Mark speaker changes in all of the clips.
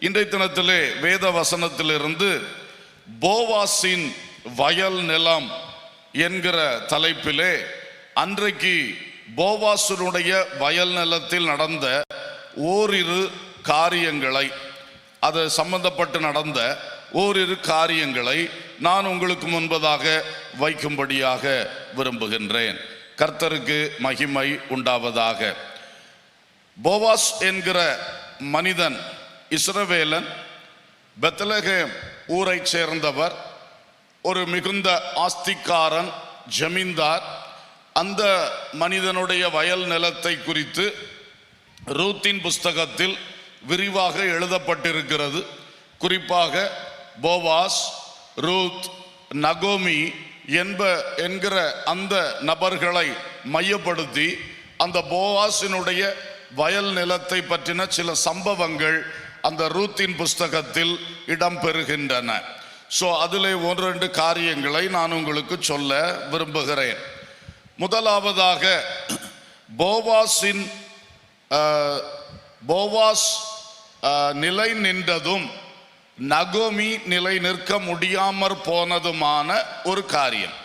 Speaker 1: இன்றைய தினத்திலே வேத வசனத்திலிருந்து போவாசின் வயல் நிலம் என்கிற தலைப்பிலே அன்றைக்கு போவாசனுடைய வயல் நிலத்தில் நடந்த ஓரிரு காரியங்களை, அது சம்பந்தப்பட்டு நடந்த ஓரிரு காரியங்களை நான் உங்களுக்கு முன்பதாக வைக்கும்படியாக விரும்புகின்றேன். கர்த்தருக்கு மகிமை உண்டாவதாக. போவாஸ் என்கிற மனிதன் இஸ்ரவேலன், பெத்லகேம் ஊரை சேர்ந்தவர், ஒரு மிகுந்த ஆஸ்திக்காரன், ஜமீன்தார். அந்த மனிதனுடைய வயல் நிலத்தை குறித்து ரூத்தின் புஸ்தகத்தில் விரிவாக எழுதப்பட்டிருக்கிறது. குறிப்பாக போவாஸ், ரூத், நகோமி என்கிற அந்த நபர்களை மையப்படுத்தி அந்த போவாசினுடைய வயல் நிலத்தை பற்றின சில சம்பவங்கள் அந்த ரூத்தின் புஸ்தகத்தில் இடம்பெறுகின்றன. அதிலே ஒன்று ரெண்டு காரியங்களை நான் உங்களுக்கு சொல்ல விரும்புகிறேன். முதலாவதாக, போவாஸ் நிலை நின்றதும் நகோமி நிலை நிற்க முடியாமற் போனதுமான ஒரு காரியம்.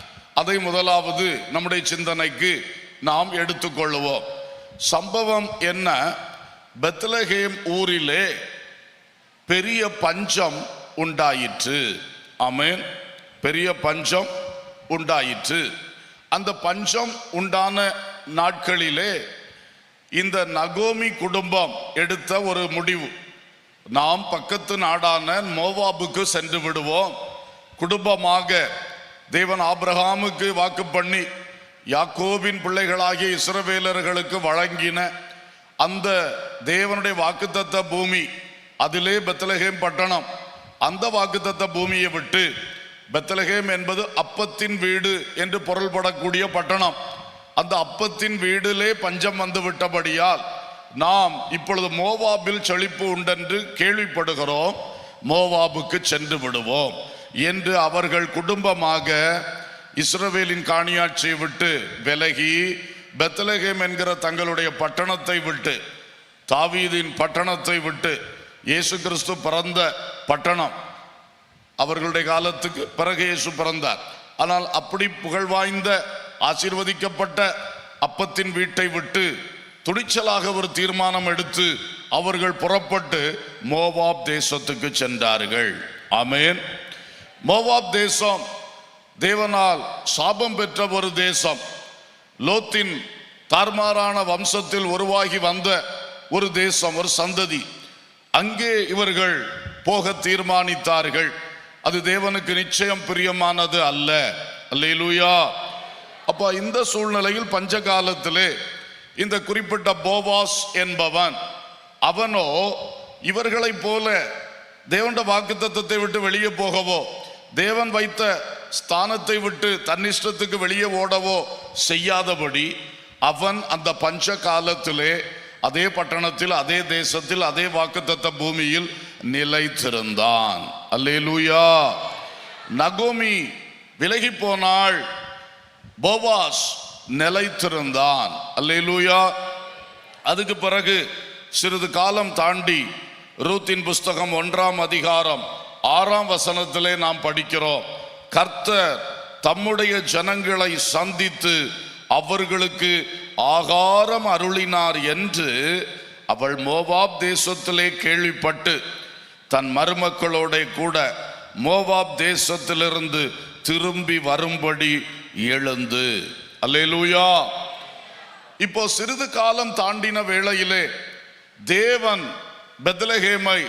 Speaker 1: அதை முதலாவது நம்முடைய சிந்தனைக்கு நாம் எடுத்துக்கொள்வோம். சம்பவம் என்ன? பெத்லகேம் ஊரிலே பெரிய பஞ்சம் உண்டாயிற்று. ஆமென். பெரிய பஞ்சம் உண்டாயிற்று. அந்த பஞ்சம் உண்டான நாட்களிலே இந்த நகோமி குடும்பம் எடுத்த ஒரு முடிவு, நாம் பக்கத்து நாடான மோவாபுக்கு சென்று விடுவோம். குடும்பமாக தேவன் ஆபிரகாமுக்கு வாக்கு பண்ணி யாக்கோபின் பிள்ளைகளாகிய இஸ்ரவேலர்களுக்கு வழங்கின அந்த தேவனுடைய வாக்குத்தத்த பூமி, அதிலே பெத்லகேம் பட்டணம், அந்த வாக்குத்தத்த பூமியை விட்டு, பெத்லகேம் என்பது அப்பத்தின் வீடு என்று பொருள்படக்கூடிய பட்டணம், அந்த அப்பத்தின் வீடிலே பஞ்சம் வந்து விட்டபடியால் நாம் இப்பொழுது மோவாபில் செழிப்பு உண்டென்று கேள்விப்படுகிறோம், மோவாபுக்கு சென்று விடுவோம் என்று அவர்கள் குடும்பமாக இஸ்ரவேலின் காணியாட்சியை விட்டு விலகி பெத்லகேம் என்கிற தங்களுடைய பட்டணத்தை விட்டு, தாவீதின் பட்டணத்தை விட்டு, இயேசு கிறிஸ்து பிறந்த பட்டணம், அவர்களுடைய காலத்துக்கு பிறகு இயேசு பிறந்தார். ஆனால் அப்படி புகழ் வாய்ந்த ஆசீர்வதிக்கப்பட்ட அப்பத்தின் வீட்டை விட்டு துணிச்சலாக ஒரு தீர்மானம் எடுத்து அவர்கள் புறப்பட்டு மோவாப் தேசத்துக்கு சென்றார்கள். ஆமென். மோவாப் தேசம் தேவனால் சாபம் பெற்ற ஒரு தேசம். லோத்தின் தார்மாரான வம்சத்தில் உருவாகி வந்த ஒரு தேசம், ஒரு சந்ததி. அங்கே இவர்கள் போக தீர்மானித்தார்கள். அது தேவனுக்கு நிச்சயம் பிரியமானது அல்ல. அல்லேலூயா. அப்ப இந்த சூழ்நிலையில் பஞ்ச காலத்திலே இந்த குறிப்பிட்ட போவாஸ் என்பவன், அவனோ இவர்களைப் போல தேவனுடைய வாக்குத்தத்தத்தை விட்டு வெளியே போகவோ, தேவன் வைத்த ஸ்தானத்தை விட்டு தன்னிஷ்டத்துக்கு வெளியே ஓடவோ செய்யாதபடி அவன் அந்த பஞ்ச காலத்திலே அதே பட்டணத்தில், அதே தேசத்தில், அதே வாக்குத்தத்த பூமியில் நிலைத்திருந்தான். அல்லேலூயா. நகோமி விலகி போனாள், போவாஸ் நிலைத்திருந்தான். அல்லேலூயா. அதுக்கு பிறகு சிறிது காலம் தாண்டி ரூத்தின் புஸ்தகம் 1ஆம் அதிகாரம் 6ஆம் வசனத்திலே நாம் படிக்கிறோம், கர்த்தர் தம்முடைய ஜனங்களை சந்தித்து அவர்களுக்கு ஆகாரம் அருளினார் என்று அவள் மோவாப் தேசத்திலே கேள்விப்பட்டு தன் மருமக்களோட கூட மோவாப் தேசத்திலிருந்து திரும்பி வரும்படி எழுந்து. அல்லேலூயா. இப்போ சிறிது காலம் தாண்டின வேளையிலே தேவன் பெத்லகேமை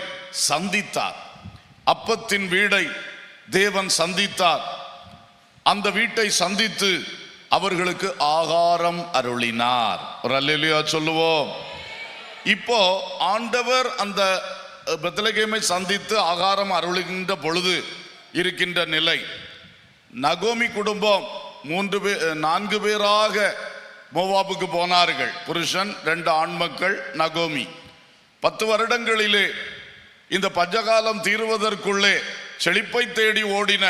Speaker 1: சந்தித்தார். அப்பத்தின் வீடை தேவன் சந்தித்தார். அந்த வீட்டை சந்தித்து அவர்களுக்கு ஆகாரம் அருளினார். ஒரு அல்லேலூயா சொல்லுவோம். இப்போ ஆண்டவர் அந்த பெத்லகேமை சந்தித்து ஆகாரம் அருளுகின்ற பொழுது இருக்கின்ற நிலை, நகோமி குடும்பம் 4 பேராக மோவாபுக்கு போனார்கள். புருஷன், 2 ஆண் மக்கள், நகோமி. 10 வருடங்களிலே இந்த பஞ்சகாலம் தீருவதற்குள்ளே செழிப்பை தேடி ஓடின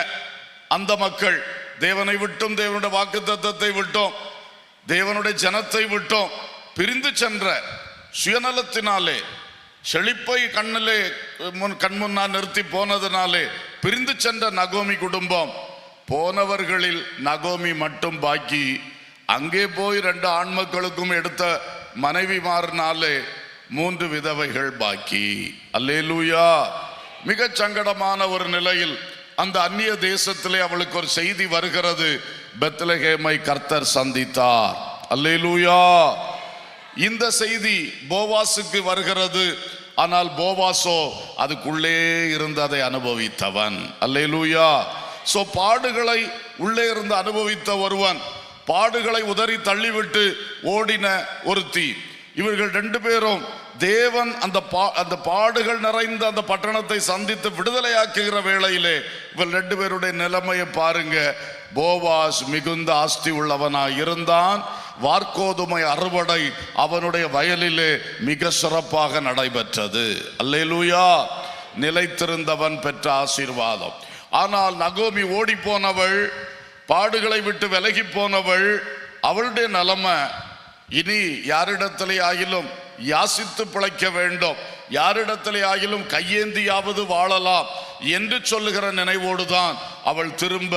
Speaker 1: அந்த மக்கள் தேவனை விட்டும், தேவனுடைய வாக்குத்தத்தத்தை விட்டோம், தேவனுடைய ஜனத்தை விட்டோம் பிரிந்து சென்ற சுயநலத்தினாலே செழிப்பை கண்முன்னா நிறுத்தி போனதுனாலே பிரிந்து சென்ற நகோமி குடும்பம், போனவர்களில் நகோமி மட்டும் பாக்கி. அங்கே போய் 2 ஆண் மக்களுக்கும் எடுத்த மனைவிமார்னாலே 3 விதவைகள் பாக்கி. அல்லேலூயா. மிக சங்கடமான ஒரு நிலையில் அந்த அந்நிய தேசத்திலே அவளுக்கு ஒரு செய்தி வருகிறது, பெத்லகேமை கர்த்தர் சந்தித்தார். அல்லேலூயா. இந்த செய்தி போவாசுக்கு வருகிறது. ஆனால் போவாசோ அதுக்குள்ளே இருந்து அதை அனுபவித்தவன். அல்லேலூயா. சோ பாடுகளை உள்ளே இருந்து அனுபவித்த ஒருவன், பாடுகளை உதறி தள்ளிவிட்டு ஓடின ஒருத்தி. இவர்கள் 2 பேரும் தேவன் அந்த பாடுகள் நிறைந்த அந்த பட்டணத்தை சந்தித்து விடுதலையாக்குகிற வேளையிலே இவர்கள் 2 பேருடைய நிலைமையை பாருங்க. போவாஸ் மிகுந்த ஆஸ்தி உள்ளவனாய் இருந்தான். வார்கோதுமை அறுவடை அவனுடைய வயலிலே மிக சிறப்பாக நடைபெற்றது. அல்லேலூயா. நிலைத்திருந்தவன் பெற்ற ஆசீர்வாதம். ஆனால் நகோமி ஓடி போனவள், பாடுகளை விட்டு விலகி போனவள், அவளுடைய நிலைமை இனி யாரிடத்திலே ஆகிலும் யாசித்து பிழைக்க வேண்டும், யாரிடத்திலே ஆகிலும் கையேந்தியாவது வாழலாம் என்று சொல்லுகிற நினைவோடுதான் அவள் திரும்ப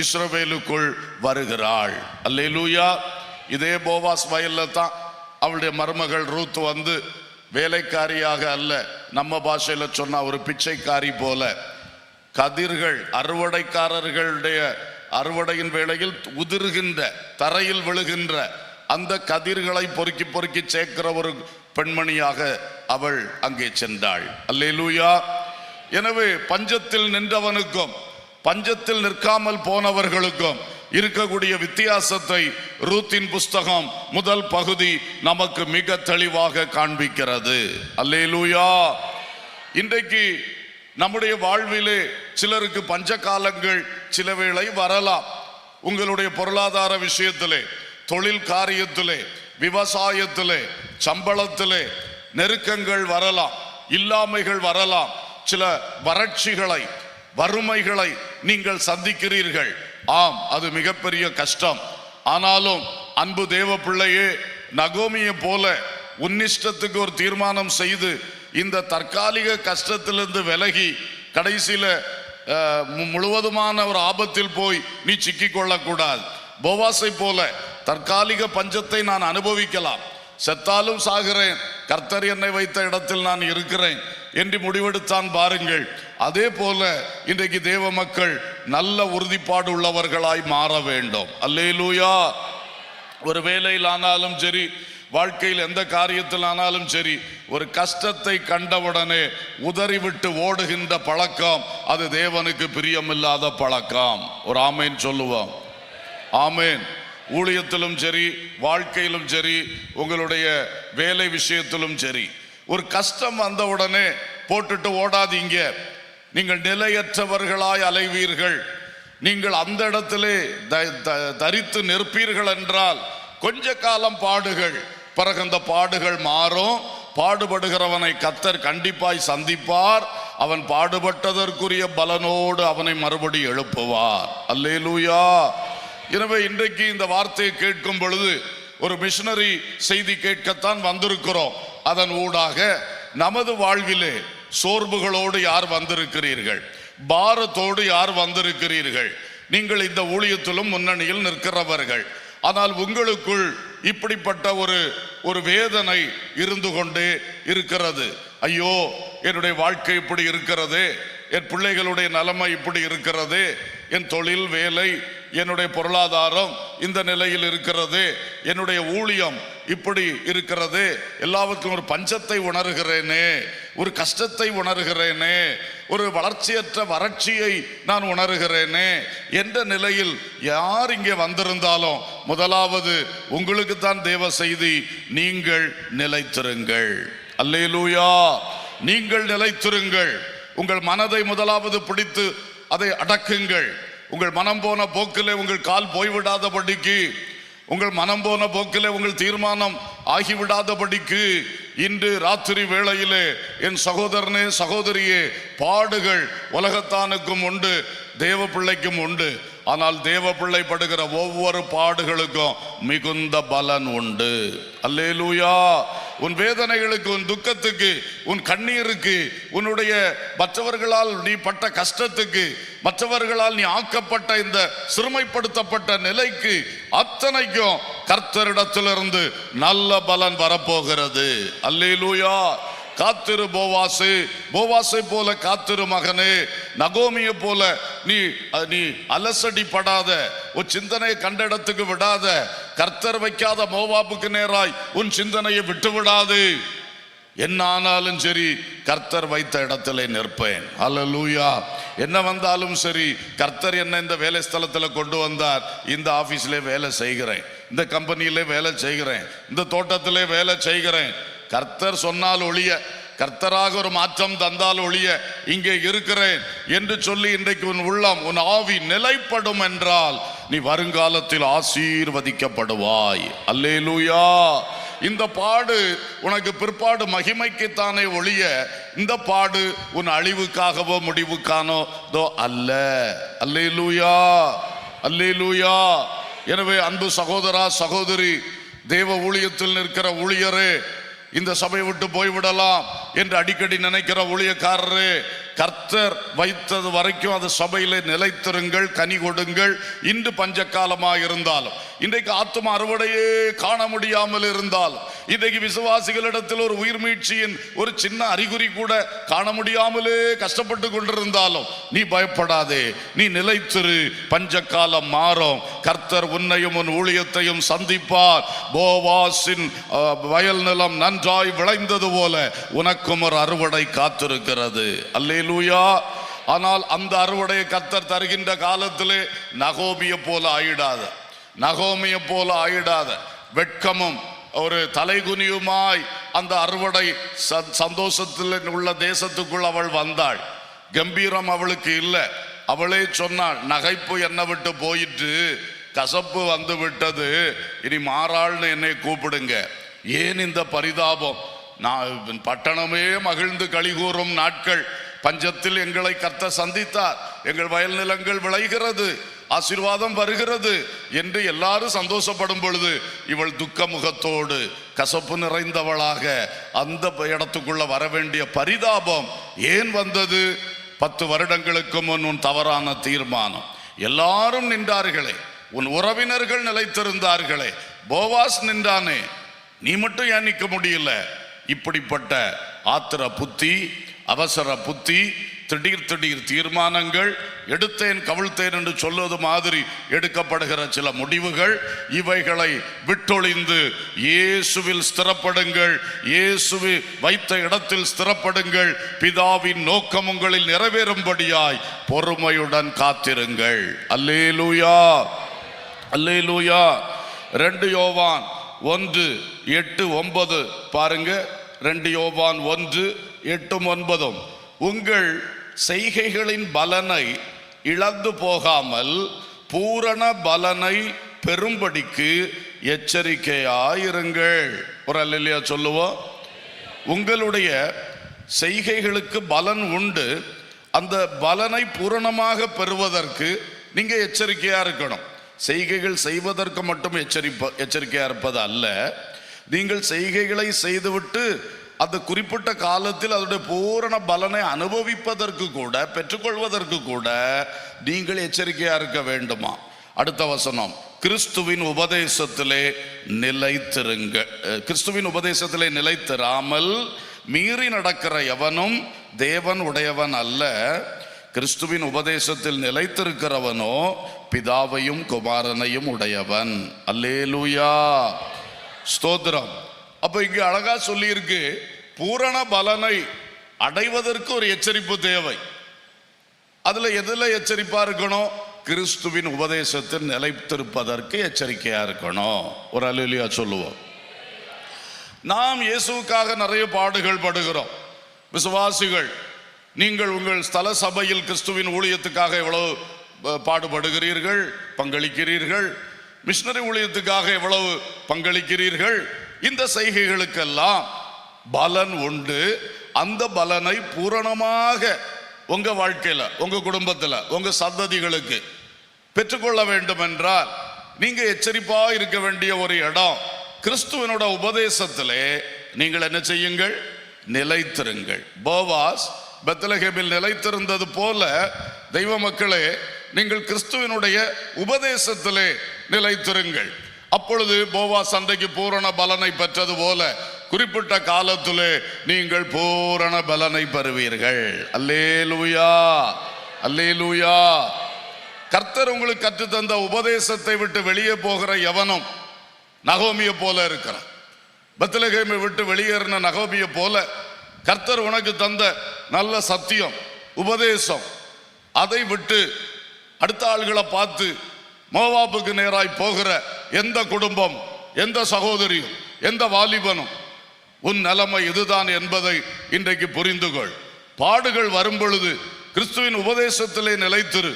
Speaker 1: இஸ்ரவேலுக்குள் வருகிறாள். அல்லேலூயா. இதே போவாஸ் வயல்ல தான் அவளுடைய மருமகள் ரூத் வந்து வேலைக்காரியாக அல்ல, நம்ம பாஷையில சொன்னா ஒரு பிச்சைக்காரி போல, கதிர்கள் அறுவடைக்காரர்களுடைய அறுவடையின் வேளையில் உதிர்கின்ற தரையில் விழுகின்ற அந்த கதிர்களை பொறுக்கி பொறுக்கி சேர்க்கிற ஒரு பெண்மணியாக அவள் அங்கே சென்றாள். அல்லேலூயா. எனவே பஞ்சத்தில் நின்றவனுக்கும் பஞ்சத்தில் நிற்காமல் போனவர்களுக்கும் இருக்கக்கூடிய வித்தியாசத்தை ரூத்தின் புஸ்தகம் முதல் பகுதி நமக்கு மிக தெளிவாக காண்பிக்கிறது. அல்லேலூயா. இன்றைக்கு நம்முடைய வாழ்விலே சிலருக்கு பஞ்ச காலங்கள் சில வேளை வரலாம். உங்களுடைய பொருளாதார விஷயத்திலே, தொழில் காரியத்திலே, விவசாயத்திலே, சம்பளத்திலே நெருக்கங்கள் வரலாம், இல்லாமைகள் வரலாம். சில வறட்சிகளை, வறுமைகளை நீங்கள் சந்திக்கிறீர்கள். ஆம், அது மிகப்பெரிய கஷ்டம். ஆனாலும் அன்பு தேவ பிள்ளையே, நகோமியை போல உன்னிஷ்டத்துக்கு ஒரு தீர்மானம் செய்து இந்த தற்காலிக கஷ்டத்திலிருந்து விலகி கடைசியில முழுவதுமான ஒரு ஆபத்தில் போய் நீ சிக்கிக் கொள்ளக்கூடாது. போவாசை போல தற்காலிக பஞ்சத்தை நான் அனுபவிக்கலாம், செத்தாலும் சாகிறேன், கர்த்தர் என்னை வைத்த இடத்தில் நான் இருக்கிறேன் என்று முடிவெடுத்தான் பாருங்கள். அதே போல இன்றைக்கு தேவ மக்கள் நல்ல உறுதிப்பாடு உள்ளவர்களாய் மாற வேண்டும். அல்லேலூயா. ஒரு வேலையில் ஆனாலும் சரி, வாழ்க்கையில் எந்த காரியத்தில் ஆனாலும் சரி, ஒரு கஷ்டத்தை கண்டவுடனே உதறிவிட்டு ஓடுகின்ற பழக்கம் அது தேவனுக்கு பிரியமில்லாத பழக்கம். ஒரு ஆமேன் சொல்லுவோம். ஆமேன். ஊழியத்திலும் சரி, வாழ்க்கையிலும் சரி, உங்களுடைய வேலை விஷயத்திலும் சரி, ஒரு கஷ்டம் வந்தவுடனே போட்டுட்டு ஓடாதீங்க. நீங்கள் நிலையற்றவர்களாய் அலைவீர்கள். நீங்கள் அந்த இடத்திலே தரித்து நிற்பீர்கள் என்றால் கொஞ்ச காலம் பாடுகள், பிறகு அந்த பாடுகள் மாறும். பாடுபடுகிறவனை கர்த்தர் கண்டிப்பாய் சந்திப்பார். அவன் பாடுபட்டதற்குரிய பலனோடு அவனை மறுபடி எழுப்புவார். அல்லேலூயா. எனவே இன்றைக்கு இந்த வார்த்தையை கேட்கும் பொழுது ஒரு மிஷனரி செய்தி கேட்கத்தான் வந்திருக்கிறோம். அதன் ஊடாக நமது வாழ்விலே சோர்வுகளோடு யார் வந்திருக்கிறீர்கள், பாரத்தோடு யார் வந்திருக்கிறீர்கள், நீங்கள் இந்த ஊழியத்திலும் முன்னணியில் நிற்கிறவர்கள், ஆனால் உங்களுக்குள் இப்படிப்பட்ட ஒரு வேதனை இருந்து கொண்டே இருக்கிறது. ஐயோ, என்னுடைய வாழ்க்கை இப்படி இருக்கிறது, என் பிள்ளைகளுடைய நிலைமை இப்படி இருக்கிறது, என் தொழில் வேலை, என்னுடைய பொருளாதாரம் இந்த நிலையில் இருக்கிறது, என்னுடைய ஊழியம் இப்படி இருக்கிறது, எல்லாவற்றும் ஒரு பஞ்சத்தை உணர்கிறேனே, ஒரு கஷ்டத்தை உணர்கிறேனே, ஒரு வளர்ச்சியற்ற வறட்சியை நான் உணர்கிறேனே என்ற நிலையில் யார் இங்கே வந்திருந்தாலும் முதலாவது உங்களுக்கு தான் தேவ செய்தி, நீங்கள் நிலைத்திருங்கள். அல்லேலூயா. நீங்கள் நிலைத்திருங்கள். உங்கள் மனதை முதலாவது பிடித்து அதை அடக்குங்கள். உங்கள் மனம் போன போக்கிலே உங்கள் கால் போய்விடாதபடிக்கு, உங்கள் மனம் போன போக்கிலே உங்கள் தீர்மானம் ஆகிவிடாதபடிக்கு இன்று ராத்திரி வேளையிலே என் சகோதரனே சகோதரியே, பாடுகள் உலகத்தானுக்கும் உண்டு, தேவ பிள்ளைக்கும் உண்டு. ஆனால் தேவ பிள்ளை படுகிற ஒவ்வொரு பாடுகளுக்கும் மிகுந்த பலன் உண்டு. அல்லேலூயா. உன் வேதனைகளுக்கு, உன் துக்கத்துக்கு, உன் கண்ணீருக்கு, உன்னுடைய மற்றவர்களால் நீ பட்ட கஷ்டத்துக்கு, மற்றவர்களால் நீ ஆக்கப்பட்ட இந்த சிறுமைப்படுத்தப்பட்ட நிலைக்கு அத்தனைக்கும் கர்த்தரிடத்திலிருந்து நல்ல பலன் வரப்போகிறது. அல்லேலூயா. காத்திரு போவாசு, போவாசை போல காத்திரு மகனே. நகோமியை போல நீ அலசடி படாத, உன் சிந்தனையை கண்ட இடத்துக்கு விடாத. கர்த்தர் வைக்காத மோவாபுக்கு நேராய் உன் சிந்தனையை விட்டு விடாது. என்ன ஆனாலும் சரி, கர்த்தர் வைத்த இடத்துல நிற்பேன். அல்லேலூயா. என்ன வந்தாலும் சரி, கர்த்தர் என்ன இந்த வேலை ஸ்தலத்தில் கொண்டு வந்தார். இந்த ஆபீஸ்ல வேலை செய்கிறேன், இந்த கம்பெனியில வேலை செய்கிறேன், இந்த தோட்டத்திலே வேலை செய்கிறேன். கர்த்தர் சொன்னால் ஒழிய, கர்த்தராக ஒரு மாற்றம் தந்தால் ஒழிய இங்கே இருக்கிறேன் என்று சொல்லி இன்றைக்கு உன் உள்ளம், உன் ஆவி நிலைப்படும் என்றால் நீ வருங்காலத்தில் ஆசீர்வதிக்கப்படுவாய். அல்லேலூயா. இந்த பாடு உனக்கு பிற்பாடு மகிமைக்குத்தானே ஒழிய இந்த பாடு உன் அழிவுக்காகவோ முடிவுக்கானோ அல்ல. அல்லேலூயா. அல்லேலூயா. எனவே அன்பு சகோதரா, சகோதரி, தேவ ஊழியத்தில் நிற்கிற ஊழியரே, இந்த சபை விட்டு போய்விடலாம் என்று அடிக்கடி நினைக்கிற ஊழியக்காரரே, கர்த்தர் வைத்தது வரைக்கும் அது சபையிலே நிலைத்திருங்கள், கனி கொடுங்கள். இன்று பஞ்சகாலமாக இருந்தாலும், இன்றைக்கு ஆத்தும அறுவடையே காண முடியாமல் இருந்தாலும், இன்றைக்கு விசுவாசிகளிடத்தில் ஒரு உயிர் மீட்சியின் ஒரு சின்ன அறிகுறி கூட காண முடியாமலே கஷ்டப்பட்டு கொண்டிருந்தாலும் நீ பயப்படாதே, நீ நிலைத்திரு. பஞ்சகாலம் மாறும். கர்த்தர் உன்னையும் உன் ஊழியத்தையும் சந்திப்பார். போவாசின் வயல் நிலம் நன்றாய் விளைந்தது போல உனக்கும் ஒரு அறுவடை காத்திருக்கிறது. அல்லேலூயா. ஆனால் அந்த அறுவடையை கர்த்தர் தருகின்ற காலத்திலே நகோமியை போல ஆயிடாத, நகோமியை போல ஆயிடாத. வெட்கமும் ஒரு தலைகுனியுமாய் அந்த அறுவடை சந்தோஷத்தில் உள்ள தேசத்துக்குள் அவள் வந்தாள். கம்பீரம் அவளுக்கு இல்லை. அவளே சொன்னாள், நகைப்பு என்னை விட்டு போயிட்டு, கசப்பு வந்து விட்டது, இனி மாறாள்னு என்னை கூப்பிடுங்க. ஏன் இந்த பரிதாபம்? நான் பட்டணமே மகிழ்ந்து களிகூறும் நாட்கள். பஞ்சத்தில் எங்களை கர்த்தர் சந்தித்தார், எங்கள் வயல் நிலங்கள் விளைகிறது, ஆசீர்வாதம் வருகிறது என்று எல்லாரும் சந்தோஷப்படும் பொழுது இவள் துக்க முகத்தோடு கசப்பு நிறைந்தவளாக அந்த இடத்துக்குள்ள வர வேண்டிய பரிதாபம் ஏன் வந்தது? 10 வருடங்களுக்கு முன் உன் தவறான தீர்மானம். எல்லாரும் நின்றார்களே, உன் உறவினர்கள் நிலைத்திருந்தார்களே, போவாஸ் நின்றானே, நீ மட்டும் ஏன் நிற்க முடியல? இப்படிப்பட்ட ஆத்திர புத்தி, அவசர புத்தி, திடீர் தீர்மானங்கள், எடுத்தேன் கவிழ்த்தேன் என்று சொல்வது மாதிரி எடுக்கப்படுகிற சில முடிவுகள், இவைகளை விட்டொழிந்து இயேசுவில் ஸ்திரப்படுங்கள். இயேசுவை வைத்த இடத்தில் ஸ்திரப்படுங்கள். பிதாவின் நோக்கம் உங்களில் நிறைவேறும்படியாய் பொறுமையுடன் காத்திருங்கள். அல்லேலூயா. அல்லேலூயா. 2 யோவான் 1:8-9 பாருங்க. 2 யோவான் 1:8-9. உங்கள் செய்கைகளின் பலனை இழந்து போகாமல் பூரண பலனை பெறும்படிக்கு எச்சரிக்கையாயிருங்கள். ஒரு அல்லேலூயா சொல்லுவோம். உங்களுடைய செய்கைகளுக்கு பலன் உண்டு. அந்த பலனை பூரணமாக பெறுவதற்கு நீங்க எச்சரிக்கையா இருக்கணும். செய்கைகள் செய்வதற்கு மட்டும் எச்சரிக்கையா இருப்பது அல்ல, நீங்கள் செய்கைகளை செய்துவிட்டு அந்த குறிப்பிட்ட காலத்தில் அதனுடைய பூரண பலனை அனுபவிப்பதற்கு கூட, பெற்றுக்கொள்வதற்கு கூட நீங்கள் எச்சரிக்கையா இருக்க வேண்டுமா? அடுத்த வசனம், கிறிஸ்துவின் உபதேசத்திலே நிலைத்திருங்க. கிறிஸ்துவின் உபதேசத்திலே நிலைத்திராமல் மீறி நடக்கிற எவனும் தேவன் உடையவன் அல்ல. கிறிஸ்துவின் உபதேசத்தில் நிலைத்திருக்கிறவனோ பிதாவையும் குமாரனையும் உடையவன். அல்லேலூயா. ஸ்தோத்திரம். அப்ப இங்க அழகா சொல்லி இருக்கு, பூரண பலனை அடைவதற்கு ஒரு எச்சரிப்பு தேவை. அதுல எதுல எச்சரிப்பா இருக்கணும்? கிறிஸ்துவின் உபதேசத்தில் நிலைத்திருப்பதற்கு எச்சரிக்கையா இருக்கணும். ஒரு அல்லேலூயா சொல்லுவோம். நாம் இயேசுவுக்காக நிறைய பாடுகள் படுகிறோம். விசுவாசிகள், நீங்கள் உங்கள் ஸ்தல சபையில் கிறிஸ்துவின் ஊழியத்துக்காக எவ்வளவு பாடுபடுகிறீர்கள், பங்களிக்கிறீர்கள். மிஷனரி ஊழியத்துக்காக எவ்வளவு பங்களிக்கிறீர்கள். இந்த செய்கைகளுக்கெல்லாம் பலன் உண்டு. அந்த பலனை பூரணமாக உங்க வாழ்க்கையில, உங்க குடும்பத்துல, உங்க சந்ததிகளுக்கு பெற்றுக்கொள்ள வேண்டும் என்றால் நீங்க எச்சரிப்பா இருக்க வேண்டிய ஒரு இடம் கிறிஸ்துவனோட உபதேசத்திலே நீங்கள் என்ன செய்யுங்கள்? நிலைத்திருங்கள். போவாஸ் பெத்லகேமில் நிலைத்திருந்தது போல தெய்வ மக்களே, நீங்கள் கிறிஸ்துவனுடைய உபதேசத்திலே நிலைத்திருங்கள். அப்பொழுது போவாஸ் அன்றைக்கு பூரண பலனை பெற்றது போல குறிப்பிட்ட காலத்திலே நீங்கள் பூரண பலனை பெறுவீர்கள். அல்லேலூயா, அல்லேலூயா. கர்த்தர் உங்களுக்கு கற்றுத்தந்த உபதேசத்தை விட்டு வெளியே போகிற எவனும் நகோமியை போல இருக்கிறான். பெத்லகேமை விட்டு வெளியேறின நகோமியை போல கர்த்தர் உனக்கு தந்த நல்ல சத்தியம் உபதேசம் அதை விட்டு அடுத்த ஆள்களை பார்த்து மோவாபுக்கு நேராய் போகிற எந்த குடும்பம், எந்த சகோதரியும், எந்த வாலிபனும் உன் நிலைமை இதுதான் என்பதை இன்றைக்கு புரிந்து கொள். பாடுகள் வரும் பொழுது கிறிஸ்துவின் உபதேசத்திலே நிலைத்திரு.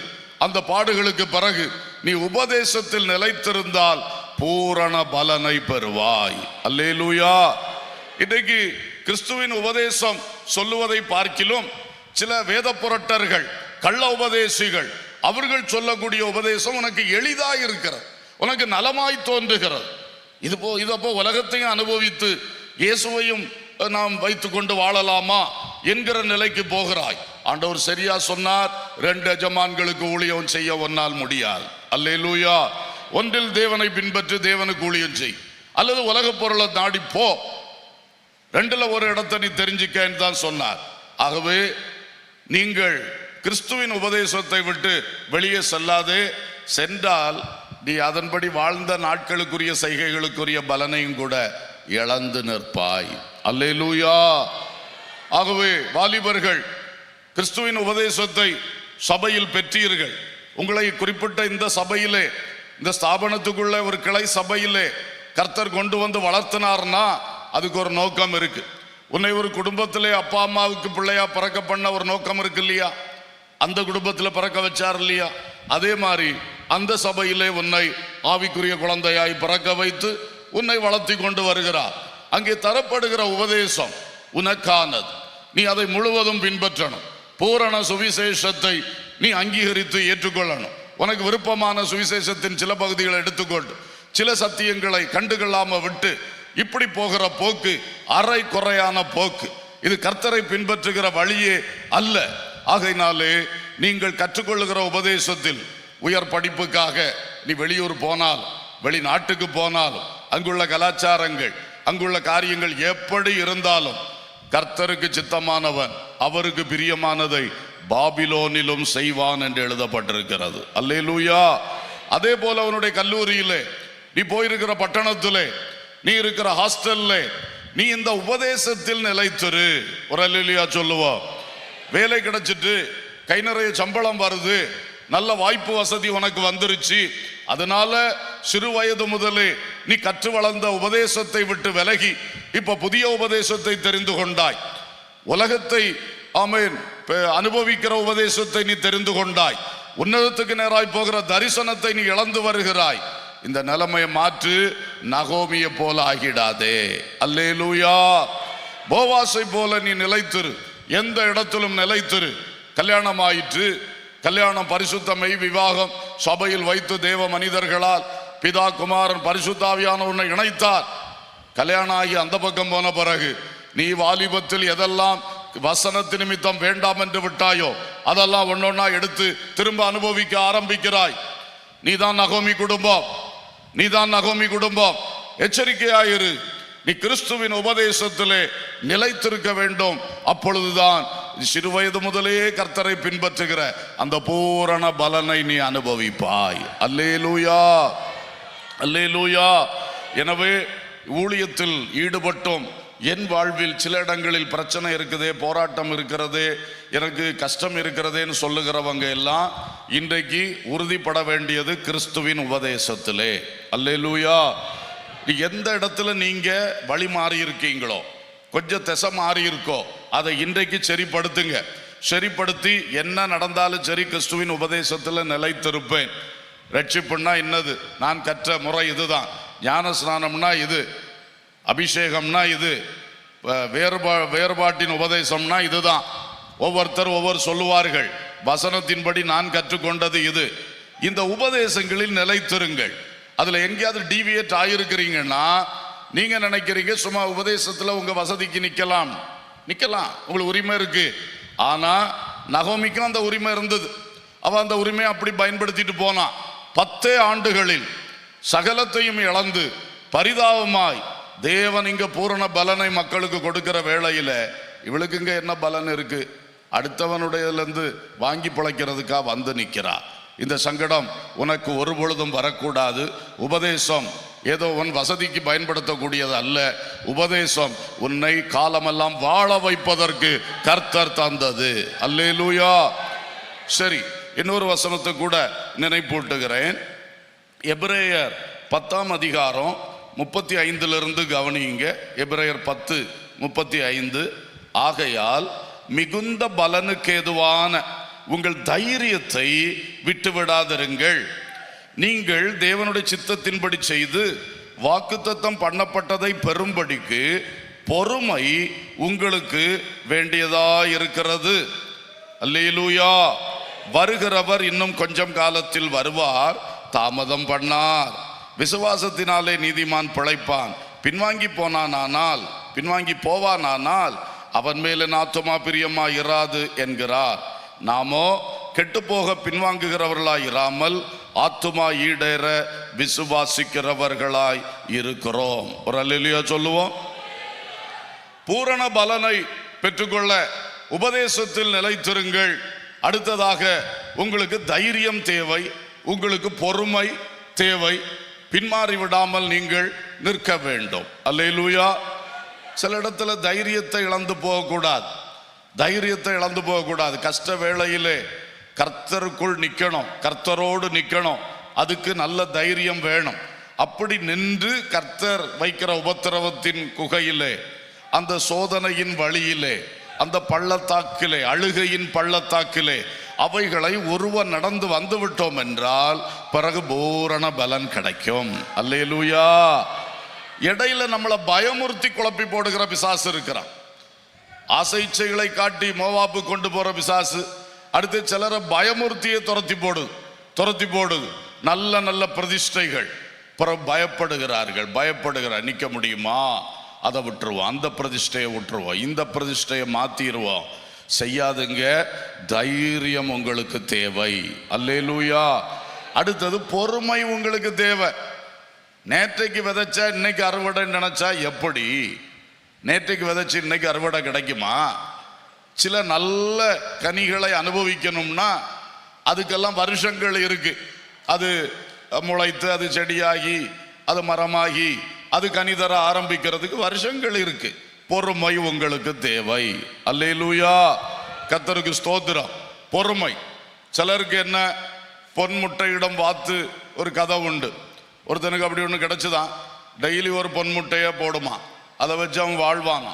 Speaker 1: அந்த பாடுகளுக்கு பிறகு நீ உபதேசத்தில் நிலைத்திருந்தால் பூரண பலனை பெறுவாய். அல்லேலூயா. இன்றைக்கு கிறிஸ்துவின் உபதேசம் சொல்லுவதை பார்க்கிலும் சில வேத புரட்டர்கள், கள்ள உபதேசிகள், அவர்கள் சொல்லக்கூடிய உபதேசம் உனக்கு எளிதாய் இருக்கிறது, உனக்கு நலமாய் தோன்றுகிறது. இதப்போ உலகத்தையும் அனுபவித்து இயேசுவையும் நாம் வைத்துக் கொண்டு வாழலாமா என்கிற நிலைக்கு போகிறாய். ஆண்டவர் சரியா சொன்னார், 2 எஜமான்களுக்கு ஊழியம் செய்ய ஒன்னால் முடியாது. அல்லேலூயா. ஒன்றில் தேவனை பின்பற்றி தேவனுக்கு ஊழியம் செய், அல்லது உலக பொருளை நாடி போ. 2ல ஒரு இடத்தை நீ தெரிஞ்சுக்கன்னு தான் சொன்னார். ஆகவே நீங்கள் கிறிஸ்துவின் உபதேசத்தை விட்டு வெளியே செல்லாதே. சென்றால் நீ அதன்படி வாழ்ந்த நாட்களுக்குரிய செய்கைகளுக்குரிய பலனையும் கூட இழந்து நிற்பாய். அல்லேலூயா. ஆகவே வாலிபர்கள், கிறிஸ்துவின் உபதேசத்தை சபையில் பெற்றீர்கள். உங்களை குறிப்பிட்ட இந்த சபையிலே, இந்த ஸ்தாபனத்துக்குள்ள ஒரு கிளை சபையிலே கர்த்தர் கொண்டு வந்து வளர்த்தினார்னா அதுக்கு ஒரு நோக்கம் இருக்கு. உன்னை ஒரு குடும்பத்திலே அப்பா அம்மாவுக்கு பிள்ளையா பிறக்க பண்ண ஒரு நோக்கம் இருக்கு இல்லையா? அந்த குடும்பத்தில் பிறக்க வச்சார் இல்லையா? அதே மாதிரி அந்த சபையிலே உன்னை ஆவிக்குரிய குழந்தையாய் பிறக்க வைத்து உன்னை வளர்த்தி கொண்டு வருகிறார். அங்கே தரப்படுகிற உபதேசம் உனக்கானது. நீ அதை முழுவதும் பின்பற்றணும். பூரண சுவிசேஷத்தை நீ அங்கீகரித்து ஏற்றுக்கொள்ளணும். உனக்கு விருப்பமான சுவிசேஷத்தின் சில பகுதிகளை எடுத்துக்கொண்டு சில சத்தியங்களை கண்டுகொள்ளாம விட்டு இப்படி போகிற போக்கு அரை குறையான போக்கு. இது கர்த்தரை பின்பற்றுகிற வழியே அல்ல. ஆகையினாலே நீங்கள் கற்றுக்கொள்ளுகிற உபதேசத்தில் உயர் படிப்புக்காக நீ வெளியூர் போனாலும் வெளிநாட்டுக்கு போனாலும் அங்குள்ள கலாச்சாரங்கள் அங்குள்ள காரியங்கள் எப்படி இருந்தாலும் கர்த்தருக்கு சித்தமானவன் அவருக்கு பிரியமானதை பாபிலோனிலும் செய்வான் என்று எழுதப்பட்டிருக்கிறது. அல்லேலூயா. அதே போல அவனுடைய கல்லூரியிலே, நீ போயிருக்கிற பட்டணத்திலே, நீ இருக்கிற ஹாஸ்டல்ல நீ இந்த உபதேசத்தில் நிலைத்திரு. ஒரு அல்லேலூயா சொல்லுவோம். வேலை கிடைச்சிட்டு கை நிறைய சம்பளம் வருது, நல்ல வாய்ப்பு வசதி உனக்கு வந்துருச்சு. அதனால சிறு வயது முதலே நீ கற்று வளர்ந்த உபதேசத்தை விட்டு விலகி இப்ப புதிய உபதேசத்தை தெரிந்து கொண்டாய். உலகத்தை ஆமென் அனுபவிக்கிற உபதேசத்தை நீ தெரிந்து கொண்டாய். உன்னதத்துக்கு நேராய் போகிற தரிசனத்தை நீ இழந்து வருகிறாய். இந்த நிலைமையை மாற்று. நகோமியை போல ஆகிடாதே. அல்லேலூயா. போவாசை போல நீ நிலைத்திரு. எந்த இடத்திலும் நிலைத்திரு. கல்யாணம் ஆயிற்று, கல்யாணம் பரிசுத்தமை விவாகம் சபையில் வைத்து தேவ மனிதர்களால் பிதா குமாரன் பரிசுத்தாவியான உன்னை இணைத்தார். கல்யாணம் ஆகி அந்த பக்கம் போன பிறகு நீ வாலிபத்தில் எதெல்லாம் வசனத்து நிமித்தம் வேண்டாம் என்று விட்டாயோ அதெல்லாம் ஒன்னொன்னா எடுத்து திரும்ப அனுபவிக்க ஆரம்பிக்கிறாய். நீதான் நகோமி குடும்பம், நீதான் நகோமி குடும்பம். எச்சரிக்கையாயிரு. நீ கிறிஸ்துவின் உபதேசத்திலே நிலைத்திருக்க வேண்டும். அப்பொழுதுதான் சிறு வயது முதலே கர்த்தரை பின்பற்றுகிற அந்த பூரண பலனை நீ அனுபவிப்பாய். அல்லேலூயா, அல்லேலூயா. எனவே ஊழியத்தில் ஈடுபட்டோம். என் வாழ்வில் சில இடங்களில் பிரச்சனை இருக்குதே, போராட்டம் இருக்கிறதே, எனக்கு கஷ்டம் இருக்கிறதேன்னு சொல்லுகிறவங்க எல்லாம் இன்றைக்கு உறுதிப்பட வேண்டியது கிறிஸ்துவின் உபதேசத்திலே. அல்லேலூயா. எந்த இடத்துல நீங்க வழி மாறி இருக்கீங்களோ, கொஞ்சம் திசை மாறி இருக்கோ, அதை இன்றைக்கு சரிப்படுத்துங்க. சரிப்படுத்தி என்ன நடந்தாலும் சரி கிறிஸ்துவின் உபதேசத்தில் நிலைத்திருப்பேன். ரட்சிப்புன்னா இன்னது, நான் கற்ற முறை இதுதான், ஞான ஸ்நானம்னா இது, அபிஷேகம்னா இது, வேறுபாட்டின் உபதேசம்னா இதுதான். ஒவ்வொருத்தர் ஒவ்வொரு சொல்லுவார்கள். வசனத்தின்படி நான் கற்றுக்கொண்டது இது. இந்த உபதேசங்களில் நிலைத்திருங்கள். அதுல எங்கேயாவது டீவியேட் ஆயிருக்கிறீங்கன்னா நீங்க நினைக்கிறீங்க சும்மா உபதேசத்துல உங்க வசதிக்கு நிக்கலாம், உங்களுக்கு உரிமை இருக்கு. ஆனா நகோமிக்கும் அந்த உரிமை இருந்தது. அவ அந்த உரிமையை அப்படி பயன்படுத்திட்டு போனா. 10 ஆண்டுகளில் சகலத்தையும் இழந்து பரிதாபமாய் தேவன் இங்க பூரண பலனை மக்களுக்கு கொடுக்கிற வேளையில இவளுக்கு இங்க என்ன பலன் இருக்கு? அடுத்தவனுடையிலிருந்து வாங்கி பிழைக்கிறதுக்கா வந்து நிற்கிறா. இந்த சங்கடம் உனக்கு ஒரு பொழுதும் வரக்கூடாது. உபதேசம் ஏதோ உன் வசதிக்கு பயன்படுத்தக்கூடியது அல்ல. உபதேசம் உன்னை காலமெல்லாம் வாழ வைப்பதற்கு கர்த்தர் தந்தது. அல்லேலூயா. சரி, இன்னொரு வசனத்தை கூட நினைப்பூட்டுகிறேன். எபிரேயர் 10ஆம் அதிகாரம் 35 கவனியுங்க. எபிரேயர் 10:35. ஆகையால் மிகுந்த பலனுக்கு ஏதுவான உங்கள் தைரியத்தை விட்டுவிடாதிருங்கள். நீங்கள் தேவனுடைய சித்தத்தின்படி செய்து வாக்குத்தத்தம் பண்ணப்பட்டதை பெறும்படிக்கு பொறுமை உங்களுக்கு வேண்டியதா இருக்கிறது. அல்லேலூயா. வருகிறவர் இன்னும் கொஞ்சம் காலத்தில் வருவார், தாமதம் பண்ணார். விசுவாசத்தினாலே நீதிமான் பிழைப்பான். பின்வாங்கி போவானானால் அவன் மேல ஆத்துமா பிரியமா இராது என்கிறார். நாமோ கெட்டுப்போக பின்வாங்குகிறவர்களாய் இராமல் ஆத்துமா ஈடேற விசுவாசிக்கிறவர்களாய் இருக்கிறோம். ஒரு அல்லேலூயா சொல்லுவோம். பூரண பலனை பெற்றுக்கொள்ள உபதேசத்தில் நிலைத்திருங்கள். அடுத்ததாக உங்களுக்கு தைரியம் தேவை, உங்களுக்கு பொறுமை தேவை. பின்மாறி விடாமல் நீங்கள் நிற்க வேண்டும். அல்லேலூயா. சில இடத்துல தைரியத்தை இழந்து போகக்கூடாது. கஷ்ட வேளையிலே கர்த்தருக்குள் நிற்கணும், கர்த்தரோடு நிற்கணும். அதுக்கு நல்ல தைரியம் வேணும். அப்படி நின்று கர்த்தர் வைக்கிற உபத்திரவத்தின் குகையிலே, அந்த சோதனையின் வழியிலே, அந்த பள்ளத்தாக்கிலே, அழுகையின் பள்ளத்தாக்கிலே அவைகளை ஒருவர் நடந்து வந்து விட்டோம் என்றால் பிறகு பூரண பலன் கிடைக்கும். அல்லேலூயா. இடையில நம்மளை பயமுறுத்தி குழப்பி போடுகிற பிசாசு இருக்கிறான். ஆசை இச்சைகளை காட்டி மோவாப்பு கொண்டு போற பிசாசு. அடுத்து சிலரை பயமுறுத்தியே துரத்தி போடுது. நல்ல நல்ல பிரதிஷ்டைகள். பயப்படுகிறார். நிற்க முடியுமா? அதை விட்டுருவோம், அந்த பிரதிஷ்டையை விட்டுருவோம், இந்த பிரதிஷ்டையை மாத்திடுவோம். செய்யாதுங்க. தைரியம் உங்களுக்கு தேவை. அல்லேலூயா. அடுத்தது பொறுமை உங்களுக்கு தேவை. நேற்றைக்கு விதைச்சா இன்னைக்கு அறுவடை நினைச்சா எப்படி? நேற்றைக்கு விதைச்சு இன்னைக்கு அறுவடை கிடைக்குமா? சில நல்ல கனிகளை அனுபவிக்கணும்னா அதுக்கெல்லாம் வருஷங்கள் இருக்கு. அது முளைத்து, அது செடியாகி, அது மரமாகி, அது கனி தர ஆரம்பிக்கிறதுக்கு வருஷங்கள் இருக்கு. பொறுமை உங்களுக்கு தேவை. அல்லேலூயா. கர்த்தருக்கு ஸ்தோத்திரம். பொறுமை. சிலருக்கு என்ன, பொன்முட்டையிடம் வாத்து ஒரு கதை உண்டு. ஒருத்தனுக்கு அப்படி ஒன்று கிடைச்சுதான். டெய்லி ஒரு பொன்முட்டையை போடுமா, அதை வச்சு அவன் வாழ்வாங்க.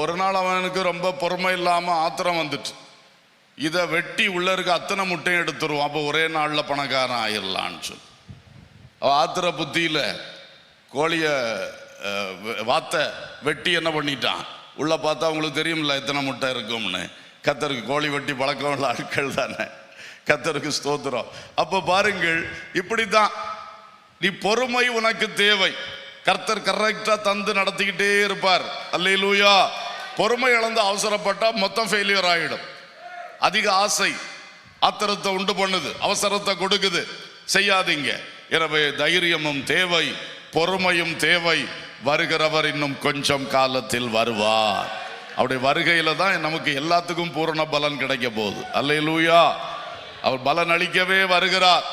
Speaker 1: ஒரு நாள் அவனுக்கு ரொம்ப பொறுமை இல்லாமல் ஆத்திரம் வந்துட்டு இதை வெட்டி உள்ள இருக்க அத்தனை முட்டையும் எடுத்துருவான். அப்போ ஒரே நாளில் பணக்காரன் ஆயிடலான்னு சொல்லி அவன் ஆத்திர புத்தியில் கோழியை வாத்த வெட்டி என்ன பண்ணிட்டான். உள்ள பார்த்தா அவங்களுக்கு தெரியும்ல எத்தனை முட்டை இருக்கும்னு. கர்த்தருக்கு கோழி வெட்டி பழக்கம் உள்ள ஆட்கள் தானே. கர்த்தருக்கு ஸ்தோத்திரம். அப்போ பாருங்கள், இப்படித்தான் நீ பொறுமை உனக்கு தேவை. கர்த்தர் கரெக்டா தந்து நடத்திக்கிட்டே இருப்பார். அல்லேலூயா. பொறுமை இழந்து அவசரப்பட்டா மொத்தம் ஃபெயிலியர் ஆயிடும். அதிக ஆசை ஆத்திரத்தை உண்டு பண்ணுது, அவசரத்தை கொடுக்குது. செய்யாதீங்க. எனவே தைரியமும் தேவை, பொறுமையும் தேவை. வருகிறவர் இன்னும் கொஞ்சம் காலத்தில் வருவார். அவருடைய வருகையில தான் நமக்கு எல்லாத்துக்கும் பூரண பலன் கிடைக்க போகுது. அல்லேலூயா. அவர் பலன் அளிக்கவே வருகிறார்.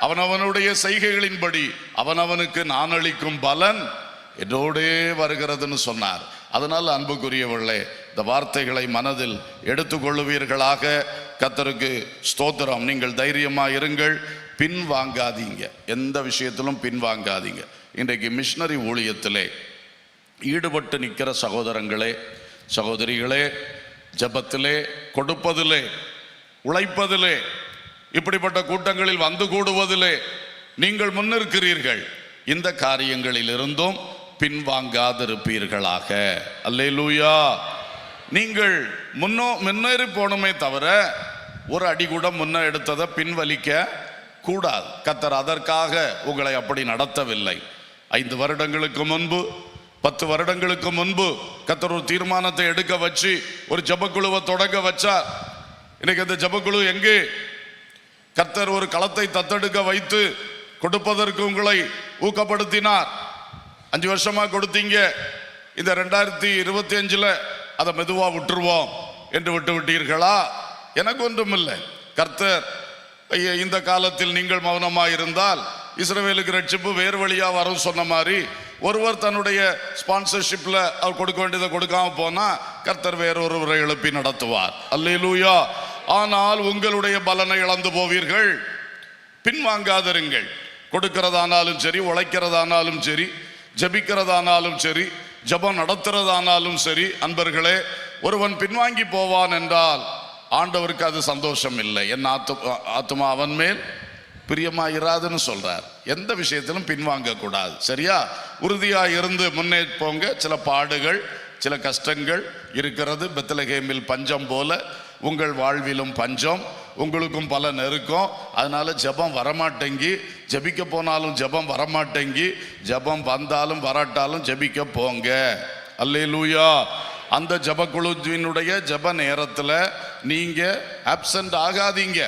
Speaker 1: அவனவனுடைய செய்கைகளின்படி அவனவனுக்கு நான் அளிக்கும் பலன் என்னோடே வருகிறதுன்னு சொன்னார். அதனால் அன்புக்குரியவர்களே, இந்த வார்த்தைகளை மனதில் எடுத்துக்கொள்ளுவீர்களாக. கர்த்தருக்கு ஸ்தோத்திரம். நீங்கள் தைரியமாக இருங்கள், பின்வாங்காதீங்க. எந்த விஷயத்திலும் பின்வாங்காதீங்க. இன்றைக்கு மிஷனரி ஊழியத்திலே ஈடுபட்டு நிற்கிற சகோதரங்களே, சகோதரிகளே, ஜெபத்திலே, கொடுப்பதிலே, உழைப்பதிலே, இப்படிப்பட்ட கூட்டங்களில் வந்து கூடுவதிலே நீங்கள் முன்னிற்கிறீர்கள். இந்த காரியங்களில் இருந்தும் பின்வாங்காதிருப்பீர்களாக. அல்லேலூயா. நீங்கள் முன்னேறி போகணுமே தவிர ஒரு அடி கூட முன்ன எடுத்ததை பின்வலிக்க கூடாது. கர்த்தர் அதற்காக உங்களை அப்படி நடத்தவில்லை. 5 வருடங்களுக்கு முன்பு 10 வருடங்களுக்கு முன்பு கர்த்தர் ஒரு தீர்மானத்தை எடுக்க வச்சு ஒரு ஜெபக்குழுவை தொடங்க வச்சார். இன்னைக்கு அந்த ஜெபக்குழு எங்கே? கர்த்தர் ஒரு களத்தை தத்தெடுக்க வைத்து கொடுப்பதற்கு உங்களை ஊக்கப்படுத்தினார். 5 வருஷமா கொடுத்தீங்க, இந்த 2025 அதை மெதுவா விட்டுருவோம் என்று விட்டு விட்டீர்களா? எனக்கு ஒன்றும் இல்லை. கர்த்தர் இந்த காலத்தில் நீங்கள் மௌனமாக இருந்தால் இஸ்ரவேலுக்கு ரட்சிப்பு வேறு வழியா வரும் சொன்ன மாதிரி ஒருவர் தன்னுடைய ஸ்பான்சர்ஷிப்ல அவர் கொடுக்க வேண்டியதை கொடுக்காம போனா கர்த்தர் வேறொருவரை எழுப்பி நடத்துவார். அல்லேலூயா. ஆனால் உங்களுடைய பலனை இழந்து போவீர்கள். பின்வாங்காதிருங்கள். கொடுக்கிறதானாலும் சரி, உழைக்கிறதானாலும் சரி, ஜபிக்கிறதானாலும் சரி, ஜபம் நடத்துறதானாலும் சரி, அன்பர்களே, ஒருவன் பின்வாங்கி போவான் என்றால் ஆண்டவருக்கு அது சந்தோஷம் இல்லை. என் ஆத்துமா அவன் மேல் பிரியமாயிராதுன்னு சொல்றார். எந்த விஷயத்திலும் பின்வாங்க கூடாது. சரியா? உறுதியா இருந்து முன்னே போங்க. சில பாடுகள், சில கஷ்டங்கள் இருக்கிறது. பெத்லகேமில் பஞ்சம் போல உங்கள் வாழ்விலும் பஞ்சம், உங்களுக்கும் பல நெருக்கம். அதனால ஜபம் வரமாட்டேங்கி, ஜபிக்க போனாலும் ஜபம் வரமாட்டேங்கி, ஜபம் வந்தாலும் வராட்டாலும் ஜபிக்க போங்க. அல்லேலூயா. அந்த ஜபக்குழுவினுடைய ஜப நேரத்தில் நீங்க ஆப்சண்ட் ஆகாதீங்க.